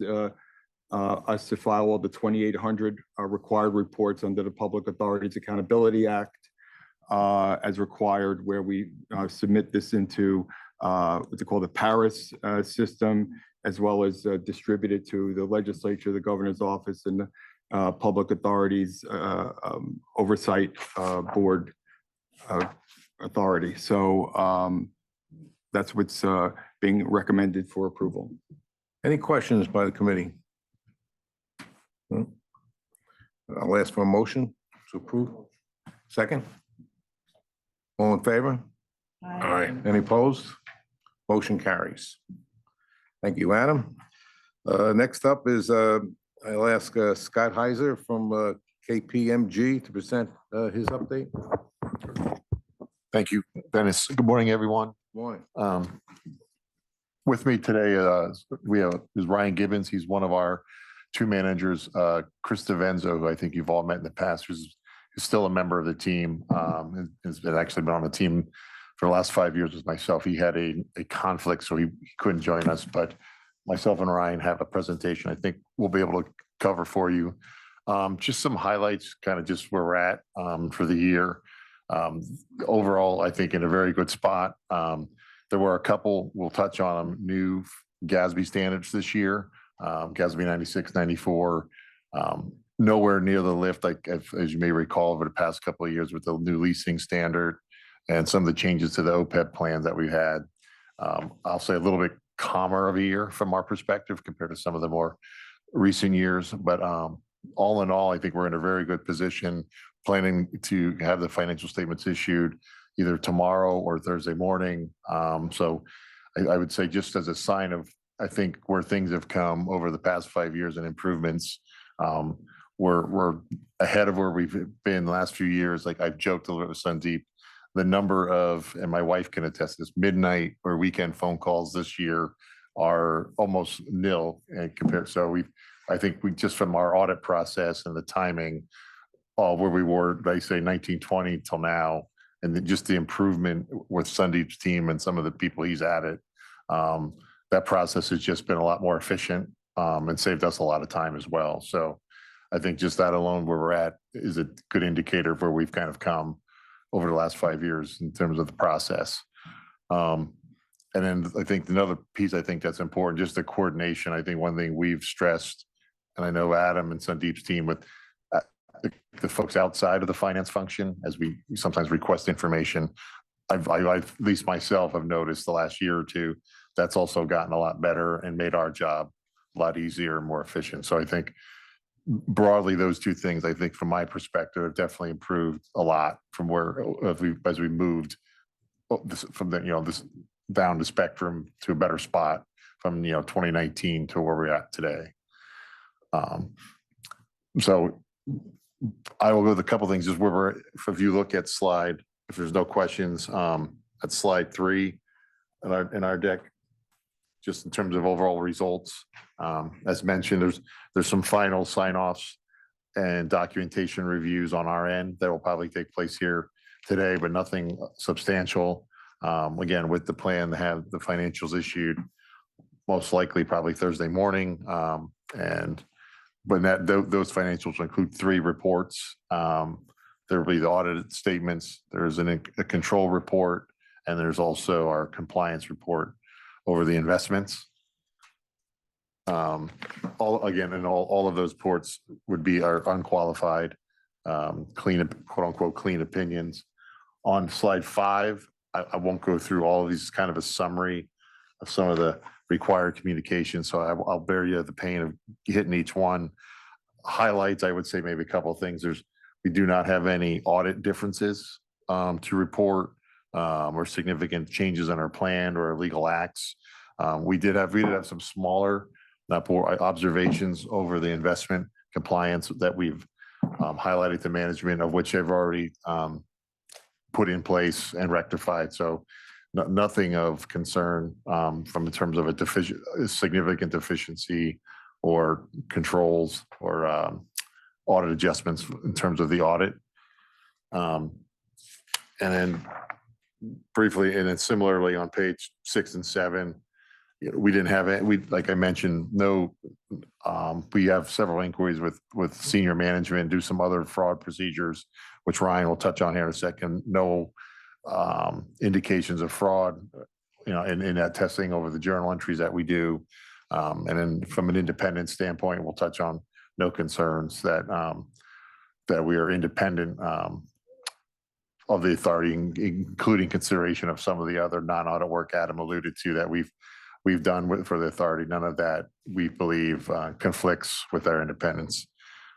us to file all the 2,800 required reports under the Public Authorities Accountability Act as required, where we submit this into what they call the Paris system, as well as distribute it to the legislature, the governor's office, and the Public Authorities Oversight Board Authority. So that's what's being recommended for approval. Any questions by the committee? I'll ask for a motion to approve. Second? All in favor? Aye. Any opposed? Motion carries. Thank you, Adam. Next up is, I'll ask Scott Heiser from KPMG to present his update. Thank you, Dennis. Good morning, everyone. Morning. With me today, is Ryan Gibbons. He's one of our two managers, Chris DeVenzo, who I think you've all met in the past, who's still a member of the team, has actually been on the team for the last 5 years with myself. He had a conflict, so he couldn't join us, but myself and Ryan have a presentation I think we'll be able to cover for you. Just some highlights, kind of just where we're at for the year. Overall, I think in a very good spot. There were a couple, we'll touch on them, new GASB standards this year, GASB 96, 94, nowhere near the lift, like as you may recall, over the past couple of years with the new leasing standard and some of the changes to the OPEB plans that we had. I'll say a little bit calmer of a year from our perspective compared to some of the more recent years. But all in all, I think we're in a very good position, planning to have the financial statements issued either tomorrow or Thursday morning. So I would say just as a sign of, I think, where things have come over the past 5 years and improvements, we're ahead of where we've been the last few years. Like I've joked a little bit with Sandeep, the number of, and my wife can attest this, midnight or weekend phone calls this year are almost nil compared. So I think we just from our audit process and the timing, where we were, they say 1920 till now, and then just the improvement with Sandeep's team and some of the people he's added, that process has just been a lot more efficient and saved us a lot of time as well. So I think just that alone where we're at is a good indicator of where we've kind of come over the last 5 years in terms of the process. And then I think another piece I think that's important, just the coordination. I think one thing we've stressed, and I know Adam and Sandeep's team with the folks outside of the finance function, as we sometimes request information, I've at least myself have noticed the last year or two, that's also gotten a lot better and made our job a lot easier and more efficient. So I think broadly, those two things, I think from my perspective, have definitely improved a lot from where as we moved from the, this down the spectrum to a better spot from, 2019 to where we're at today. So I will go with a couple of things just where we're, if you look at slide, if there's no questions, at slide 3 in our deck, just in terms of overall results. As mentioned, there's some final sign-offs and documentation reviews on our end that will probably take place here today, but nothing substantial. Again, with the plan to have the financials issued, most likely probably Thursday morning. But those financials include 3 reports. There will be the audited statements. There's a control report, And there's also our compliance report over the investments. All of those reports would be our unqualified, clean, quote unquote, clean opinions. On slide 5, I won't go through all of these, kind of a summary of some of the required communications. So I'll bear you the pain of hitting each one. Highlights, I would say maybe a couple of things. We do not have any audit differences to report, or significant changes in our plan or legal acts. We did have some smaller observations over the investment compliance that we've highlighted to management, of which I've already put in place and rectified. So nothing of concern from in terms of a significant deficiency or controls or audit adjustments in terms of the audit. And then briefly, and then similarly on page 6 and 7, we didn't have it. Like I mentioned, we have several inquiries with senior management, do some other fraud procedures, which Ryan will touch on here in a second. No indications of fraud, in that testing over the journal entries that we do. And then from an independent standpoint, we'll touch on no concerns that we are independent of the authority, including consideration of some of the other non-audit work Adam alluded to that we've done for the authority. None of that, we believe, conflicts with our independence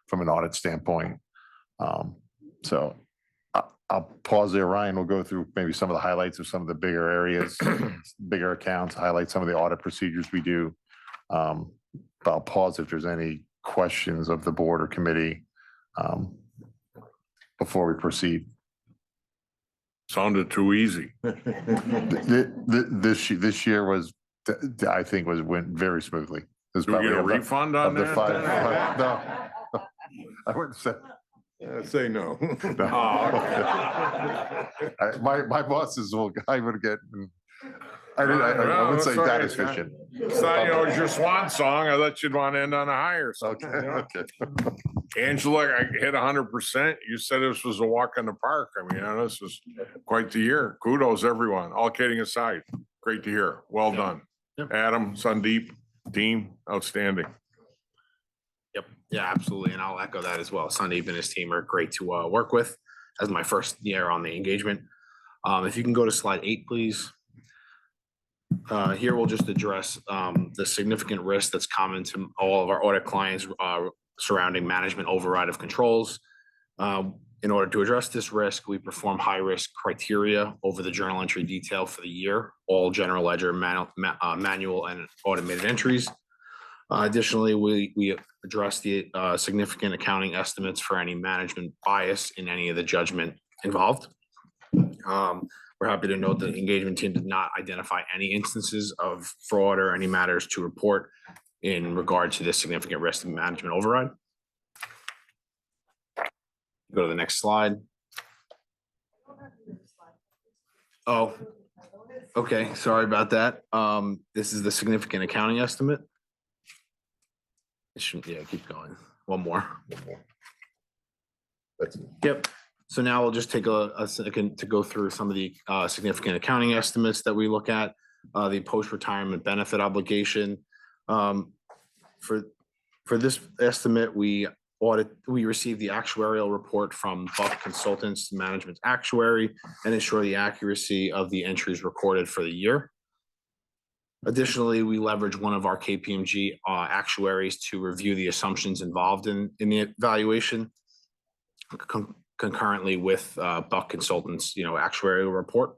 from an audit standpoint. So I'll pause there. Ryan will go through maybe some of the highlights of some of the bigger areas, bigger accounts, highlight some of the audit procedures we do. But I'll pause if there's any questions of the board or committee before we proceed. Sounded too easy. This year was, I think, went very smoothly. Do we get a refund on that? No, I wouldn't say. Say no. My bosses I would get. I would say that efficient. So, it's your swan song. I thought you'd want to end on a higher. Okay. Okay. Angela, I hit 100%. You said this was a walk in the park. I mean, this was quite the year. Kudos, everyone. All kidding aside, great to hear. Well done. Adam, Sandeep, team, outstanding. Yep. Yeah, absolutely. And I'll echo that as well. Sandeep and his team are great to work with. As my first year on the engagement. If you can go to slide 8, please. Here we'll just address the significant risk that's common to all of our audit clients surrounding management override of controls. In order to address this risk, we perform high-risk criteria over the journal entry detail for the year, all general ledger, manual, and automated entries. Additionally, we address the significant accounting estimates for any management bias in any of the judgment involved. We're happy to note that the engagement team did not identify any instances of fraud or any matters to report in regard to this significant risk of management override. Go to the next slide. Oh, okay. Sorry about that. This is the significant accounting estimate. It should, yeah, keep going. One more. Yep. So now we'll just take a second to go through some of the significant accounting estimates that we look at. The post-retirement benefit obligation. For this estimate, we received the actuarial report from Buck Consultants, management's actuary, and ensure the accuracy of the entries recorded for the year. Additionally, we leverage one of our KPMG actuaries to review the assumptions involved in the evaluation concurrently with Buck Consultants, actuarial report.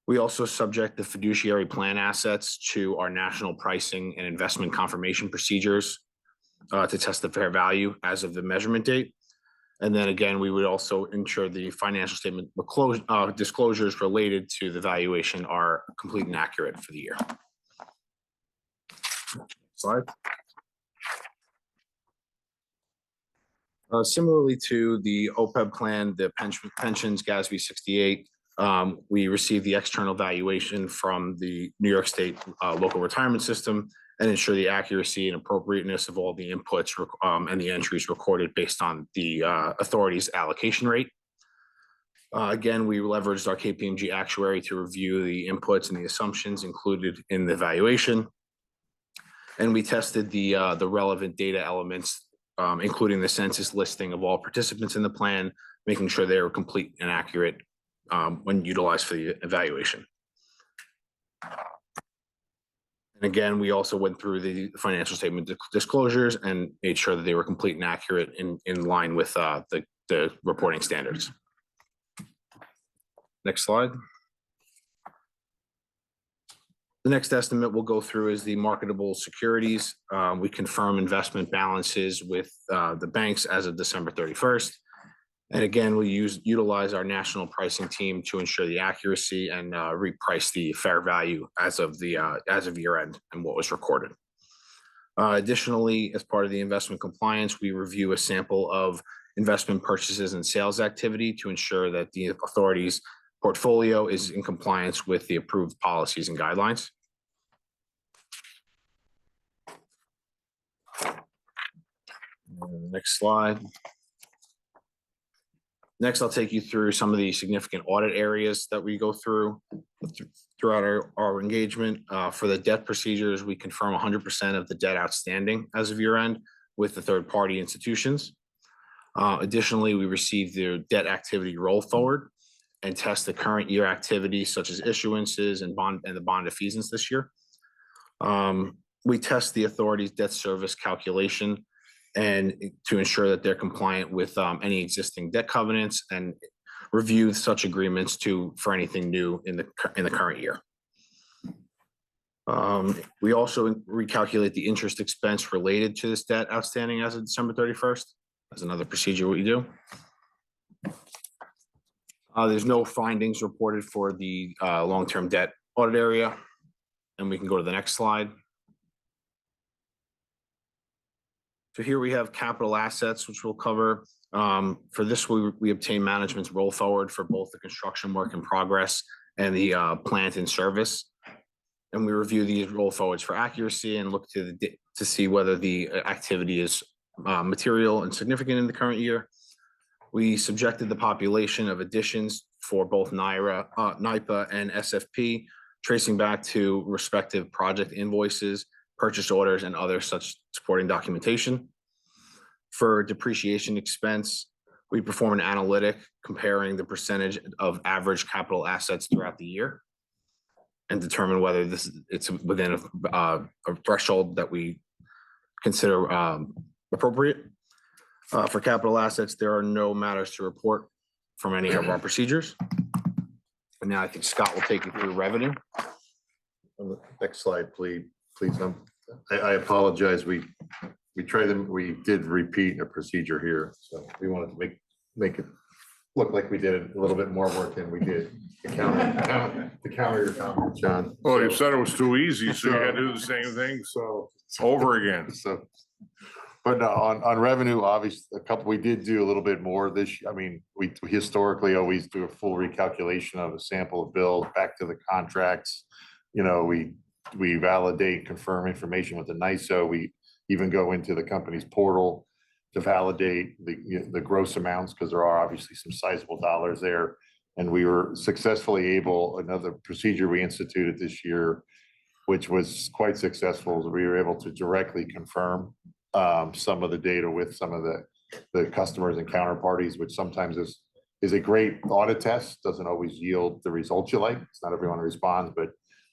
We also subject the fiduciary plan assets to our national pricing and investment confirmation procedures to test the fair value as of the measurement date. And then again, we would also ensure the financial statement disclosures related to the valuation are complete and accurate for the year. Slide. Similarly to the OPEB plan, the pensions GASB 68, we received the external valuation from the New York State local retirement system and ensure the accuracy and appropriateness of all the inputs and the entries recorded based on the authority's allocation rate. Again, we leveraged our KPMG actuary to review the inputs and the assumptions included in the evaluation. And we tested the relevant data elements, including the census listing of all participants in the plan, making sure they were complete and accurate when utilized for the evaluation. And again, we also went through the financial statement disclosures and made sure that they were complete and accurate in line with the reporting standards. Next slide. The next estimate we'll go through is the marketable securities. We confirm investment balances with the banks as of December 31st. And again, we utilize our national pricing team to ensure the accuracy and reprice the fair value as of year end and what was recorded. Additionally, as part of the investment compliance, we review a sample of investment purchases and sales activity to ensure that the authority's portfolio is in compliance with the approved policies and guidelines. Next slide. Next, I'll take you through some of the significant audit areas that we go through throughout our engagement. For the debt procedures, we confirm 100% of the debt outstanding as of year end with the third-party institutions. Additionally, we received their debt activity roll forward and test the current year activities such as issuances and the bond defeasance this year. We test the authority's debt service calculation and to ensure that they're compliant with any existing debt covenants and review such agreements for anything new in the current year. We also recalculate the interest expense related to this debt outstanding as of December 31st. That's another procedure we do. There's no findings reported for the long-term debt audit area. And we can go to the next slide. So here we have capital assets, which we'll cover. For this, we obtain management's roll forward for both the construction work in progress and the plant in service. And we review these roll forwards for accuracy and look to see whether the activity is material and significant in the current year. We subjected the population of additions for both NIPA and SFP, tracing back to respective project invoices, purchase orders, and other such supporting documentation. For depreciation expense, we perform an analytic comparing the percentage of average capital assets throughout the year and determine whether it's within a threshold that we consider appropriate. For capital assets, there are no matters to report from any of our procedures. And now I think Scott will take you through revenue. Next slide, please. I apologize. We did repeat a procedure here, so we wanted to make it look like we did a little bit more work than we did. To counter your comment, John. Well, you said it was too easy, so you had to do the same thing, so over again. But on revenue, obviously, we did do a little bit more this, I mean, we historically always do a full recalculation of a sample of bills back to the contracts. You know, we validate, confirm information with the NISO. We even go into the company's portal to validate the gross amounts, because there are obviously some sizable dollars there. And we were successfully another procedure we instituted this year, which was quite successful, is we were able to directly confirm some of the data with some of the customers and counterparties, which sometimes is a great audit test, doesn't always yield the results you like. It's not everyone responds, but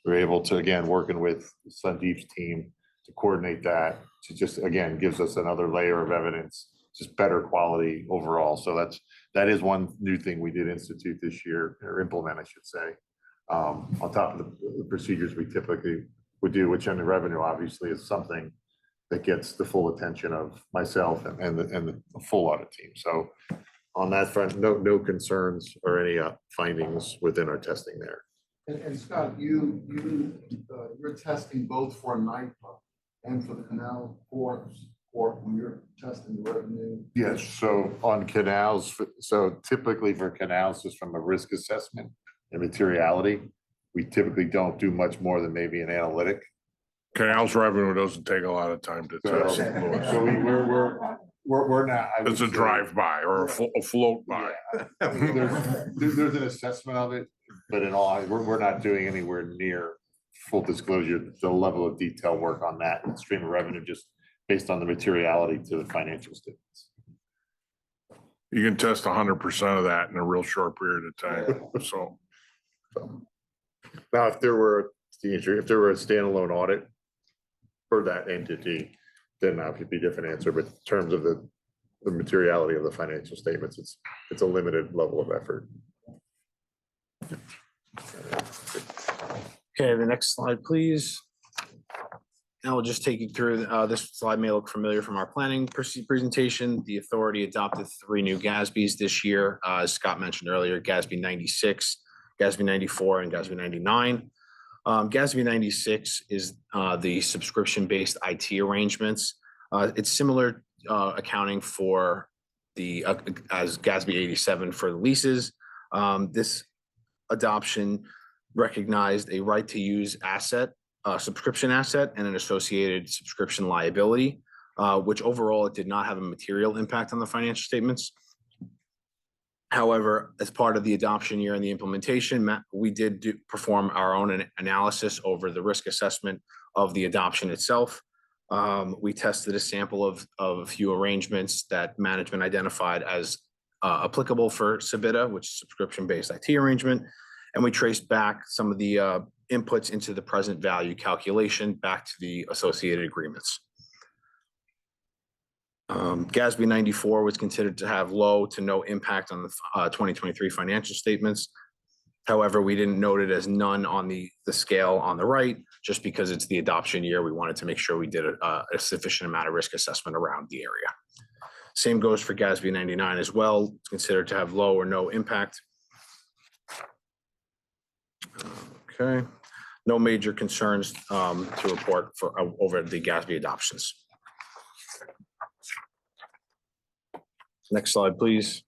we're able to, again, working with Sandeep's team to coordinate that, to just, again, gives us another layer of evidence, just better quality overall. So that is one new thing we did institute this year, or implement, I should say, on top of the procedures we typically would do, which on the revenue obviously is something that gets the full attention of myself and the full audit team. So on that front, no concerns or any findings within our testing there. And Scott, you're testing both for NIPA and for the Canal Corp when you're testing the revenue? Yes, so on canals, so typically for canals, just from a risk assessment and materiality, we typically don't do much more than maybe an analytic. Canal's revenue doesn't take a lot of time to test. So we're not. It's a drive-by or a float by. There's an assessment of it, but in all, we're not doing anywhere near full disclosure, the level of detail work on that stream of revenue, just based on the materiality to the financial statements. You can test 100% of that in a real short period of time, so. Now, if there were a standalone audit for that entity, then that could be a different answer, but in terms of the materiality of the financial statements, it's a limited level of effort. Okay, the next slide, please. Now we'll just take you through, this slide may look familiar from our planning presentation. The authority adopted 3 new GASBs this year. As Scott mentioned earlier, GASB 96, GASB 94, and GASB 99. GASB 96 is the subscription-based IT arrangements. It's similar accounting for the as GASB 87 for the leases. This adoption recognized a right to use asset, subscription asset, and an associated subscription liability, which overall it did not have a material impact on the financial statements. However, as part of the adoption year and the implementation, we did perform our own analysis over the risk assessment of the adoption itself. We tested a sample of a few arrangements that management identified as applicable for SBITA, which is subscription-based IT arrangement. And we traced back some of the inputs into the present value calculation back to the associated agreements. GASB 94 was considered to have low to no impact on the 2023 financial statements. However, we didn't note it as none on the scale on the right, just because it's the adoption year. We wanted to make sure we did a sufficient amount of risk assessment around the area. Same goes for GASB 99 as well. It's considered to have low or no impact. Okay, no major concerns to report for over the GASB adoptions. Next slide, please.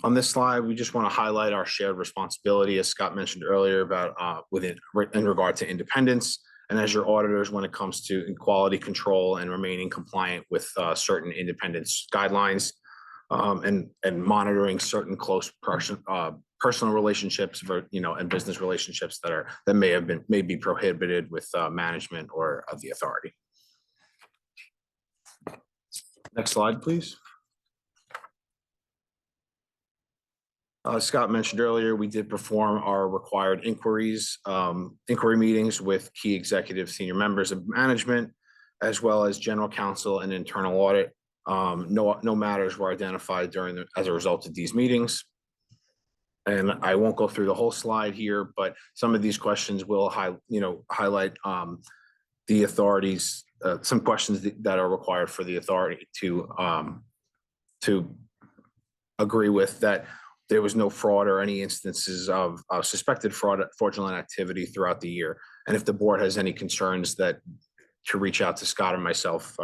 On this slide, we just want to highlight our shared responsibility, as Scott mentioned earlier, about in regard to independence and as your auditors when it comes to quality control and remaining compliant with certain independence guidelines, and monitoring certain close personal relationships, and business relationships that may be prohibited with management or of the authority. Next slide, please. Scott mentioned earlier, we did perform our required inquiry meetings with key executive senior members of management, as well as general counsel and internal audit. No matters were identified as a result of these meetings. And I won't go through the whole slide here, but some of these questions will highlight the authorities, some questions that are required for the authority to agree with that there was no fraud or any instances of suspected fraudulent activity throughout the year. And if the board has any concerns, to reach out to Scott or myself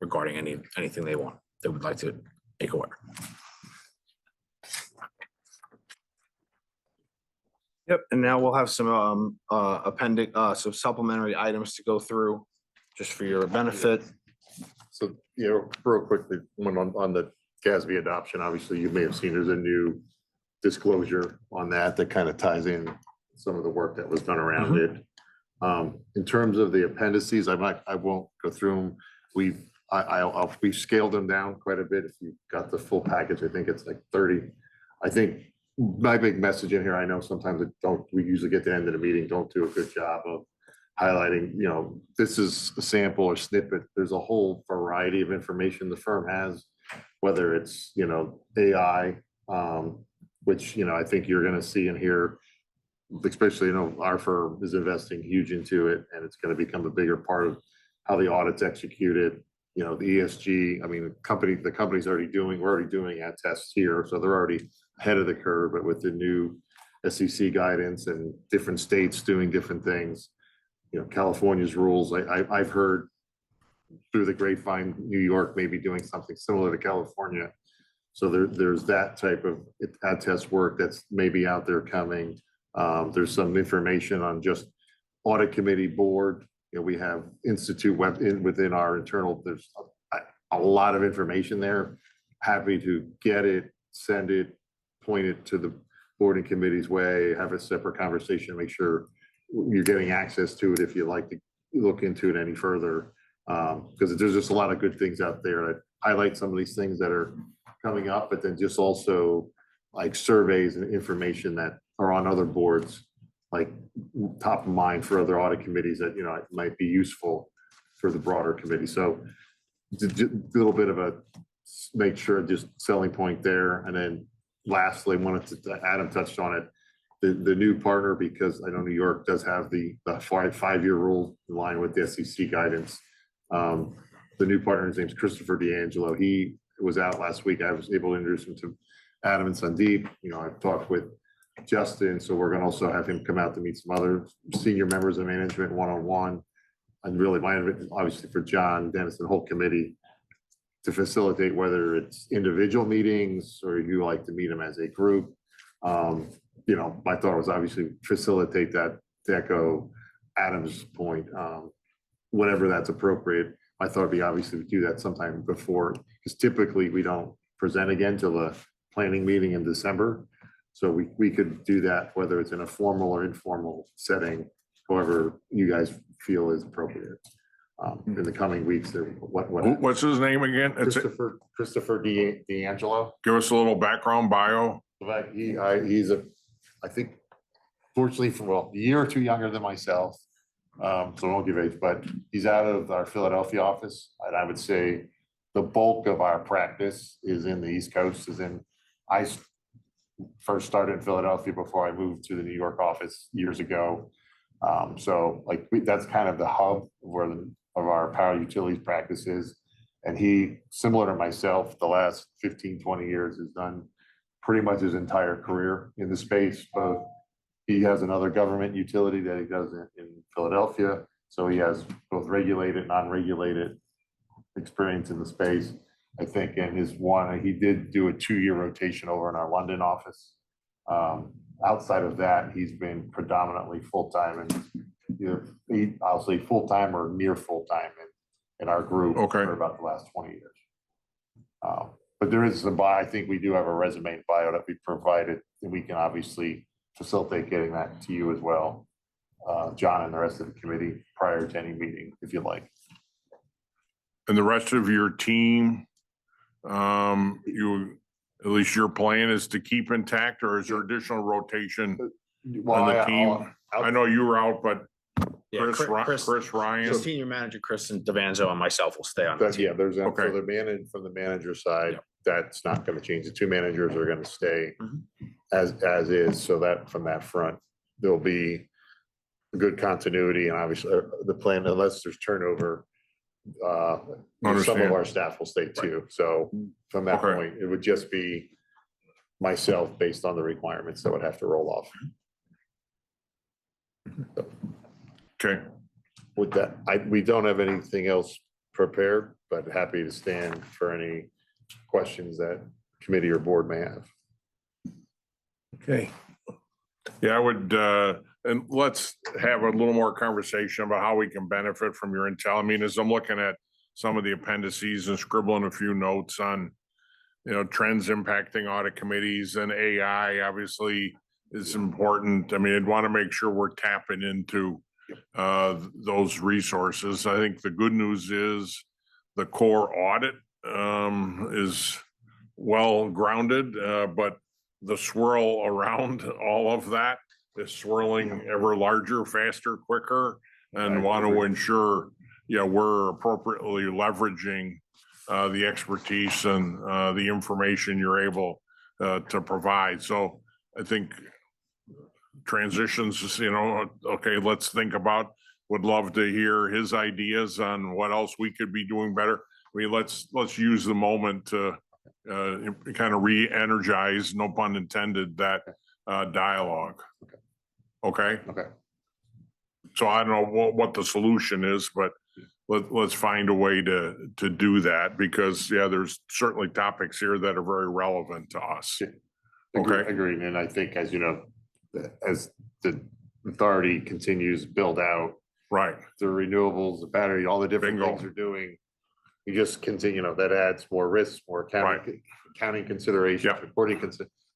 regarding anything they would like to make aware. Yep, and now we'll have some some supplementary items to go through just for your benefit. So, real quickly, on the GASB adoption, obviously you may have seen there's a new disclosure on that kind of ties in some of the work that was done around it. In terms of the appendices, I won't go through them. We've scaled them down quite a bit. If you got the full package, I think it's like 30. I think my big message in here, I know sometimes we usually get to the end of the meeting, don't do a good job of highlighting, this is a sample or snippet. There's a whole variety of information the firm has, whether it's, AI, which, I think you're going to see in here, especially, our firm is investing huge into it, and it's going to become a bigger part of how the audit's executed. The ESG, the company's we're already doing ad tests here, so they're already ahead of the curve, but with the new SEC guidance and different states doing different things, California's rules, I've heard through the grapevine, New York may be doing something similar to California. So there's that type of ad test work that's maybe out there coming. There's some information on just audit committee board. We have institute within our internal, there's a lot of information there. happy to get it, send it, point it to the board and committee's way, have a separate conversation, make sure you're getting access to it if you'd like to look into it any further. Because there's just a lot of good things out there. I highlight some of these things that are coming up, but then just also like surveys and information that are on other boards, like top of mind for other audit committees that, might be useful for the broader committee. So a little bit of a make sure just selling point there. And then lastly, Adam touched on it, the new partner, because I know New York does have the five-year rule in line with the SEC guidance. The new partner, his name's Christopher D'Angelo. He was out last week. I was able to introduce him to Adam and Sandeep. I've talked with Justin, so we're going to also have him come out to meet some other senior members of management one-on-one. And really, obviously for John, Dennis, and the whole committee to facilitate whether it's individual meetings or you like to meet them as a group. My thought was obviously facilitate that, to echo Adam's point, whenever that's appropriate. My thought would be obviously to do that sometime before, because typically we don't present again till the planning meeting in December. So we could do that, whether it's in a formal or informal setting, however you guys feel is appropriate. In the coming weeks, What's his name again? Christopher D'Angelo. Give us a little background bio. But he's I think, fortunately, a year or two younger than myself. So I won't give age, but he's out of our Philadelphia office. And I would say the bulk of our practice is in the East Coast, I first started in Philadelphia before I moved to the New York office years ago. So that's kind of the hub of our power utilities practices. And he, similar to myself, the last 15, 20 years has done pretty much his entire career in the space. Both he has another government utility that he does in Philadelphia. So he has both regulated, non-regulated experience in the space, I think. And he did do a 2-year rotation over in our London office. Outside of that, he's been predominantly full-time, and I'll say full-time or near full-time in our group for about the last 20 years. But there is I think we do have a resume and bio that we provided, and we can obviously facilitate getting that to you as well, John and the rest of the committee, prior to any meeting, if you'd like. And the rest of your team, at least your plan is to keep intact, or is there additional rotation on the team? I know you were out, but Yeah, Chris Ryan. The senior manager, Chris and DeVanzo, and myself will stay on the team. There's from Okay. the manager side, that's not going to change. The two managers are going to stay Mhm. as is, so that from that front, there'll be good continuity, and obviously the plan, unless there's turnover, some Understand. of our staff will stay too. So from that Okay. point, it would just be myself based on the requirements that would have to roll off. Okay, With that, we don't have anything else prepared, but happy to stand for any questions that committee or board may have. Okay. yeah, I would, and let's have a little more conversation about how we can benefit from your intel. I mean, as I'm looking at some of the appendices and scribbling a few notes on, trends impacting audit committees, and AI obviously is important. I mean, I'd want to make sure we're tapping into those resources. I think the good news is the core audit is well grounded, but the swirl around all of that is swirling ever larger, faster, quicker, and want to ensure, we're appropriately leveraging the expertise and the information you're able to provide. So I think transitions, okay, let's think about, would love to hear his ideas on what else we could be doing better. I mean, let's use the moment to kind of re-energize, no pun intended, that dialogue. Okay? Okay. So I don't know what the solution is, but let's find a way to do that, because there's certainly topics here that are very relevant to us. Okay. Agreed. And I think, as you know, as the authority continues to build out Right. the renewables, the battery, all the different Bingo. things they're doing, you just continue, that adds more risks, more accounting considerations, Yeah. reporting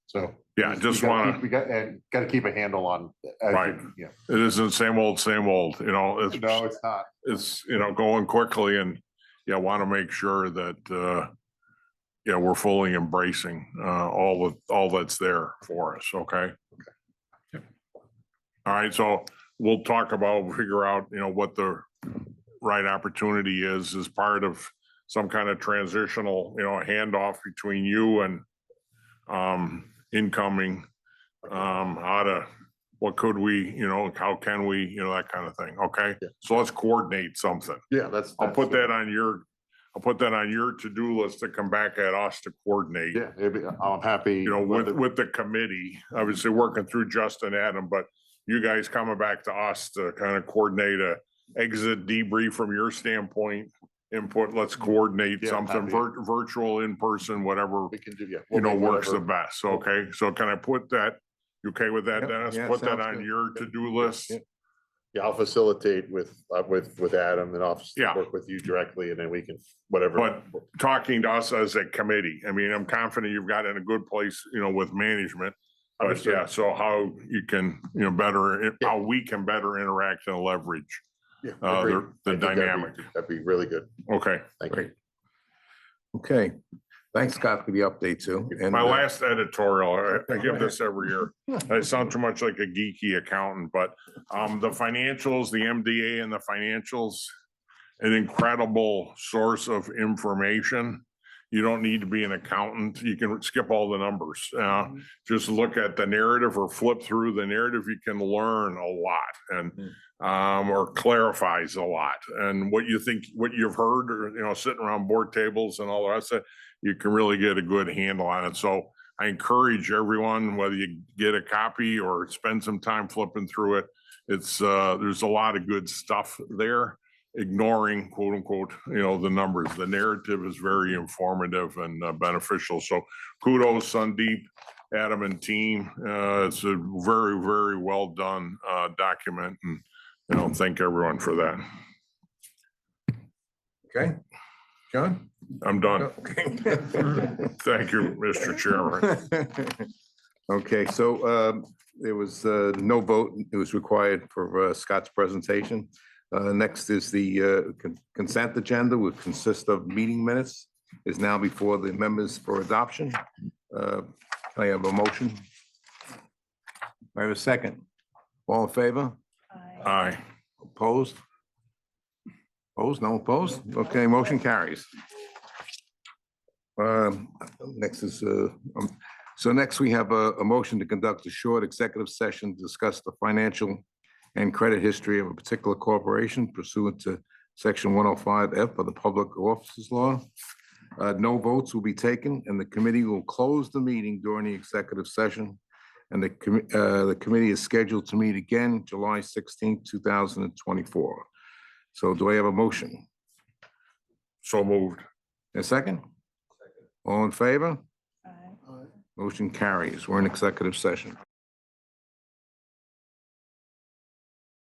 so. Yeah, just wanna- We got to keep a handle on. as Right. you- It isn't same old, it's, No, it's not. it's, going quickly and, want to make sure that, we're fully embracing, all that's there for us, okay? All right, so we'll talk about, figure out, what the right opportunity is as part of some kind of transitional, handoff between you and incoming, what could we, how can we, that kind of thing, okay? Yeah. So let's coordinate something. Yeah, I'll put that on your to-do list to come back at us to coordinate. Yeah, I'm happy. With the committee, obviously working through Justin, Adam, but you guys coming back to us to kind of coordinate a exit debrief from your standpoint, input, let's coordinate Yeah, something happy. virtual, in person, whatever, We can do, yeah. works the best, okay? So can I put that, you okay with that, Yep, Dennis? yeah, Put that sounds on good. your to-do list? Yep. Yeah, I'll facilitate with Adam and I'll Yeah. work with you directly and then we can, whatever. But talking to us as a committee, I mean, I'm confident you've got in a good place, with management. But Understood. yeah, so how you can, how we can better interact and leverage Yeah, the agreed. I think that'd be- dynamic. That'd be really good. Okay. Thank you. Okay, thanks, Scott, for the update too. And, My last editorial, I give this every year. I sound too much like a geeky accountant, but the financials, the MDA and the financials, an incredible source of information. You don't need to be an accountant. You can skip all the numbers. Just look at the narrative or flip through the narrative. You can learn a lot and or clarifies a lot. And what you think, what you've heard, or sitting around board tables and all the rest of it, you can really get a good handle on it. So I encourage everyone, whether you get a copy or spend some time flipping through it, it's there's a lot of good stuff there. Ignoring quote unquote, the numbers. The narrative is very informative and beneficial. So kudos, Sandeep, Adam and team. It's a very, very well done document and thank everyone for that. okay, John? I'm done. Okay. Thank you, Mr. Chairman. Okay, so there was no vote. It was required for Scott's presentation. Next is the consent agenda, which consists of meeting minutes, is now before the members for adoption. I have a motion. I have a second. All in favor? Aye. Opposed? Opposed? No opposed? Okay, motion carries. Next is, so next we have a motion to conduct a short executive session to discuss the financial and credit history of a particular corporation pursuant to section 105F of the Public Officers Law. No votes will be taken and the committee will close the meeting during the executive session. And the committee is scheduled to meet again July 16th, 2024. So do I have a motion? So moved. A second? All in favor? Motion carries. We're in executive session.